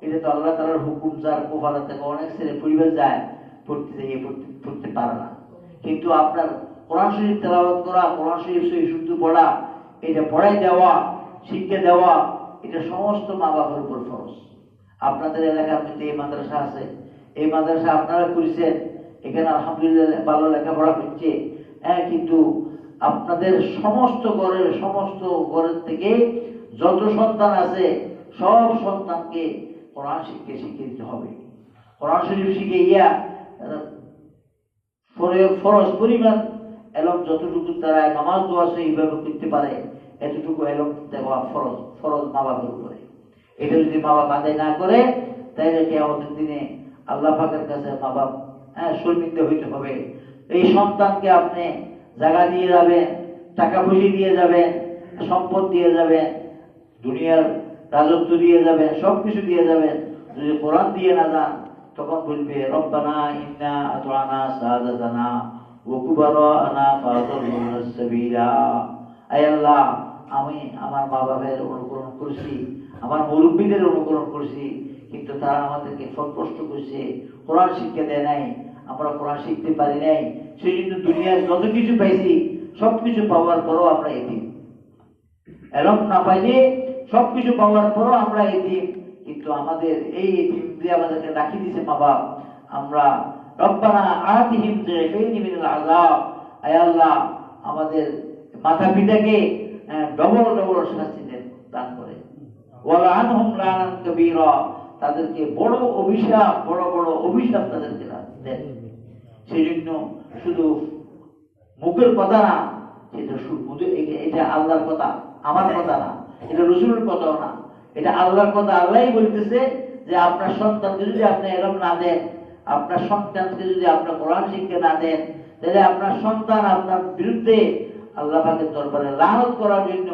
এটা তো আল্লাহ তাআলার হুকুম, যার কোফালা থেকে অনেক ছেলে পরিবার যায় পড়তে পারে না। কিন্তু আপনার কোরআন শরীফ তেলাওয়াত করা, কোরআন শরীফ সহি শুদ্ধ পড়া, এটা পড়াই দেওয়া, শিক্ষা দেওয়া, এটা সমস্ত মা বাবার উপর ফরজ। আপনাদের এলাকার মধ্যে এই মাদ্রাসা আছে, এই মাদ্রাসা আপনারা করেছেন, এখানে আলহামদুলিল্লাহ ভালো লেখাপড়া হচ্ছে। কিন্তু আপনাদের সমস্ত ঘরের থেকে যত সন্তান আছে সব সন্তানকে কোরআন শিখে দিতে হবে। কোরআন শরীফ শিখে ইয়া ফরজ পরিমাণ এলম যতটুকু তারা নামাজ দোয়া সেইভাবে করতে পারে, এতটুকু এলম দেওয়া ফরজ মা বাবার উপরে। এটা যদি মা বাপ আদায় না করে তাহলে কিয়ামতের দিনে আল্লাহ পাকের কাছে মা বাপ শর্মিন্দা হইতে হবে। এই সন্তানকে আপনি জায়গা দিয়ে যাবেন, টাকা পয়সা দিয়ে যাবেন, সম্পদ দিয়ে যাবেন, দুনিয়ার রাজত্ব দিয়ে যাবেন, সবকিছু দিয়ে যাবেন, যদি কোরআন দিয়ে না যান তখন বলবে রব্বানা ইন্না আতআনা সাদাতানা ওয়া কুবারানা ফাদাল্লুনা সাবিলা। আয় আল্লাহ, আমি আমার মা বাবার অনুকরণ করেছি, আমার মুরব্বীদের অনুকরণ করেছি, কিন্তু তারা আমাদেরকে কষ্ট করেছে, কোরআন শিক্ষা দেয় নাই, আমরা কোরআন শিখতে পারি নাই। সেই জন্য দুনিয়ার যত কিছু পাইছি সবকিছু পাওয়ার পরও আমরা এতিম, এরকম না পাইলে সবকিছু পাওয়ার পরও আমরা এতিম। কিন্তু আমাদের এই এতিম দিয়ে আমাদেরকে রাখি দিয়েছে মা বাপ। আমরা রব্বানা আতিহিম যিফাইনি মিনাল আযাব, আয় আল্লাহ আমাদের মাতা পিতাকে ডবল শাস্তি দান করে, ওয়ালা আনহুম লানান কাবীরা, তাদেরকে বড় অভিশাপ তাদেরকে দেন। সেই জন্য শুধু মুখের কথা না, এটা আল্লাহর কথা, আমার কথা না, এটা রাসূলের কথাও না, এটা আল্লাহর কথা। আল্লাহই বলতেছে যে যে আপনার সন্তানকে যদি আপনি এরকম না দেন, আপনার সন্তানকে যদি আপনার কোরআন শিক্ষা না দেন, তাহলে আপনার সন্তান আপনার বিরুদ্ধে আল্লাহ পাকের দরবারে লানত করার জন্য,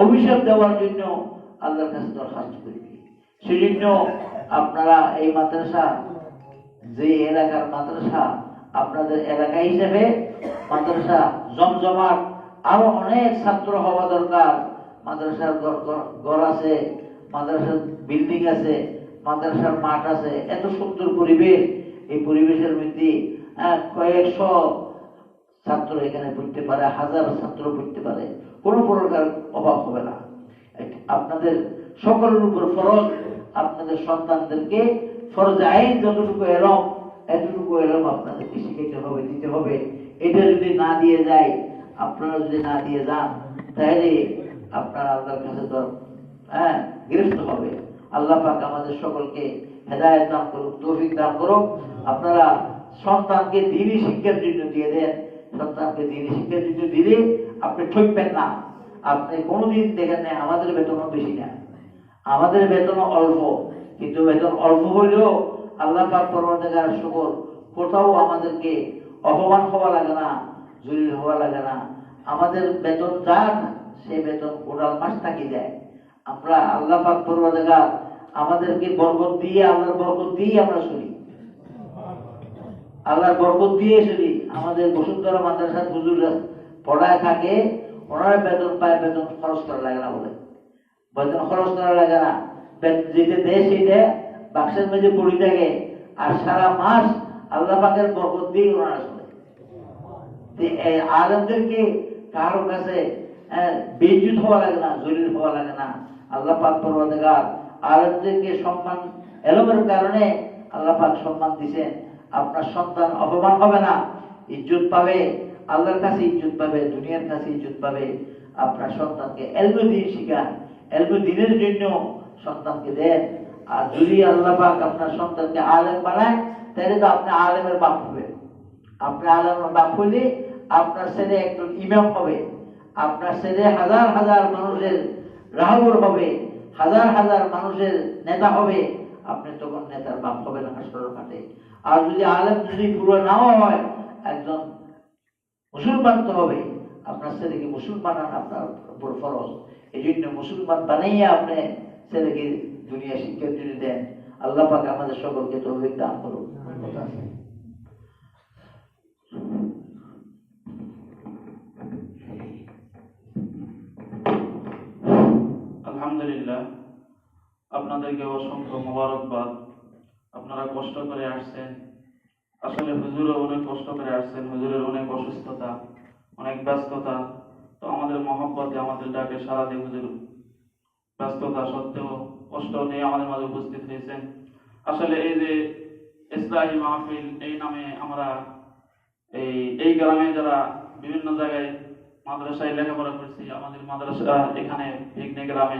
অভিশাপ দেওয়ার জন্য আল্লাহর কাছে দরখাস্ত করবে। সেজন্য আপনারা এই মাদ্রাসা, যে এলাকার মাদ্রাসা আপনাদের এলাকা হিসেবে মাদ্রাসা জমজমাট, আরো অনেক ছাত্র হওয়া দরকার। মাদ্রাসার ঘর আছে, মাদ্রাসার বিল্ডিং আছে, মাদ্রাসার মাঠ আছে, এত সুন্দর পরিবেশ। এই পরিবেশের মধ্যে কয়েকশো ছাত্র এখানে পড়তে পারে, হাজার ছাত্র পড়তে পারে, কোনো প্রকার অভাব হবে না। আপনাদের সকলের উপর ফরজ, আপনাদের সন্তানদেরকে ফরজ আইন যতটুকু এলম, এতটুকু এলম আপনাদেরকে শিখাইতে হবে, দিতে হবে। এটা যদি না দিয়ে যায়, আপনারা যদি না দিয়ে যান, তাহলে আপনারা আল্লাহর কাছে তো গৃহস্থ হবে। আল্লাহ পাক আমাদের সকলকে হেদায়েত দান করুক, তৌফিক দান করুক। আপনারা সন্তানকে দ্বীনি শিক্ষার জন্য দিয়ে দেন। সন্তানকে দ্বীনি শিক্ষার জন্য দিলে আপনি ঠকবেন না। আপনি কোনোদিন দেখেন না আমাদের বেতনও বেশি না, আমাদের বেতনও অল্প, কিন্তু বেতন অল্প হইলেও আল্লাহ পাক পরবর্তীকার শুকর, কোথাও আমাদেরকে অপমান হওয়া লাগে না, জলিল হওয়া লাগে না। আমাদের বেতন যা সেই বেতন ওরাল মাস থাকি যায়। আমরা আল্লাহ পাক পরবর্তীকার আমাদেরকে বরকত দিয়ে, আল্লাহর বরকত দিয়ে আমরা চলি, আল্লাহর বরকত দিয়ে চলি। আমাদের বসুন্ধরা মাদ্রাসার হুজুররা পড়ায় থাকে, ওনারা বেতন পায়, বেতন খরচ করা লাগে না বলে, বেতন খরচ করা লাগে না, যেটা দেয় সেটা বাক্সের মধ্যে পড়ে থাকে, আর সারা মাস আল্লাহ পাকের বরকত দিয়ে ওনারা চলে। আলেমদেরকে কারো কাছে বেইজ্জত হওয়া লাগে না, জলিল হওয়া লাগে না। আল্লাহ পাক পরবর্তীকার আলেমদেরকে সম্মান, এলমের কারণে আল্লাহ পাক সম্মান দিয়েছেন। আপনার সন্তান অপমান হবে না, ইজ্জত পাবে, আল্লাহর কাছে ইজ্জত পাবে, দুনিয়ার কাছে ইজ্জত পাবে। আপনার সন্তানকে এলমে দিন শিখান, এলমে দিনের জন্য সন্তানকে দেন। আর যদি আল্লাহ পাক আপনার সন্তানকে আলেম বানায়, তাহলে তো আপনি আলেমের বাপ হবে। আপনি আলেমের বাপ হইলে আপনার ছেলে একজন ইমাম হবে, আপনার ছেলে হাজার হাজার মানুষের রাহবর হবে, হাজার হাজার মানুষের নেতা হবে। আপনি তখন নেতার বাপ হবেন হাসরের মাঠে। আর যদি আলেম যদি পুরো নাও হয়, একজন মুসলমান তো হবে। আপনার ছেলেকে মুসলমান বানান আপনার উপর ফরজ। এই জন্য মুসলমান বানাইয়া আপনি ছেলেকে দুনিয়া শিক্ষার জন্য দেন। আল্লাহ পাক আমাদের সকলকে তৌফিক দান করুন। আলহামদুলিল্লাহ, আপনাদেরকে অসংখ্য মোবারকবাদ। আপনারা কষ্ট করে আসছেন, আসলে হুজুরও অনেক কষ্ট করে আসছেন, হুজুরের অনেক অসুস্থতা, অনেক ব্যস্ততা। তো আমাদের মহব্বতে, আমাদের ডাকে সারা দিয়ে হুজুর ব্যস্ততা সত্ত্বেও কষ্ট নিয়ে আমাদের মাঝে উপস্থিত হয়েছেন। আসলে এই যে ইসলাহি মাহফিল, এই নামে আমরা এই গ্রামে যারা বিভিন্ন জায়গায় মাদ্রাসায় লেখাপড়া করছি, আমাদের মাদ্রাসা এখানে পিকনিক গ্রামে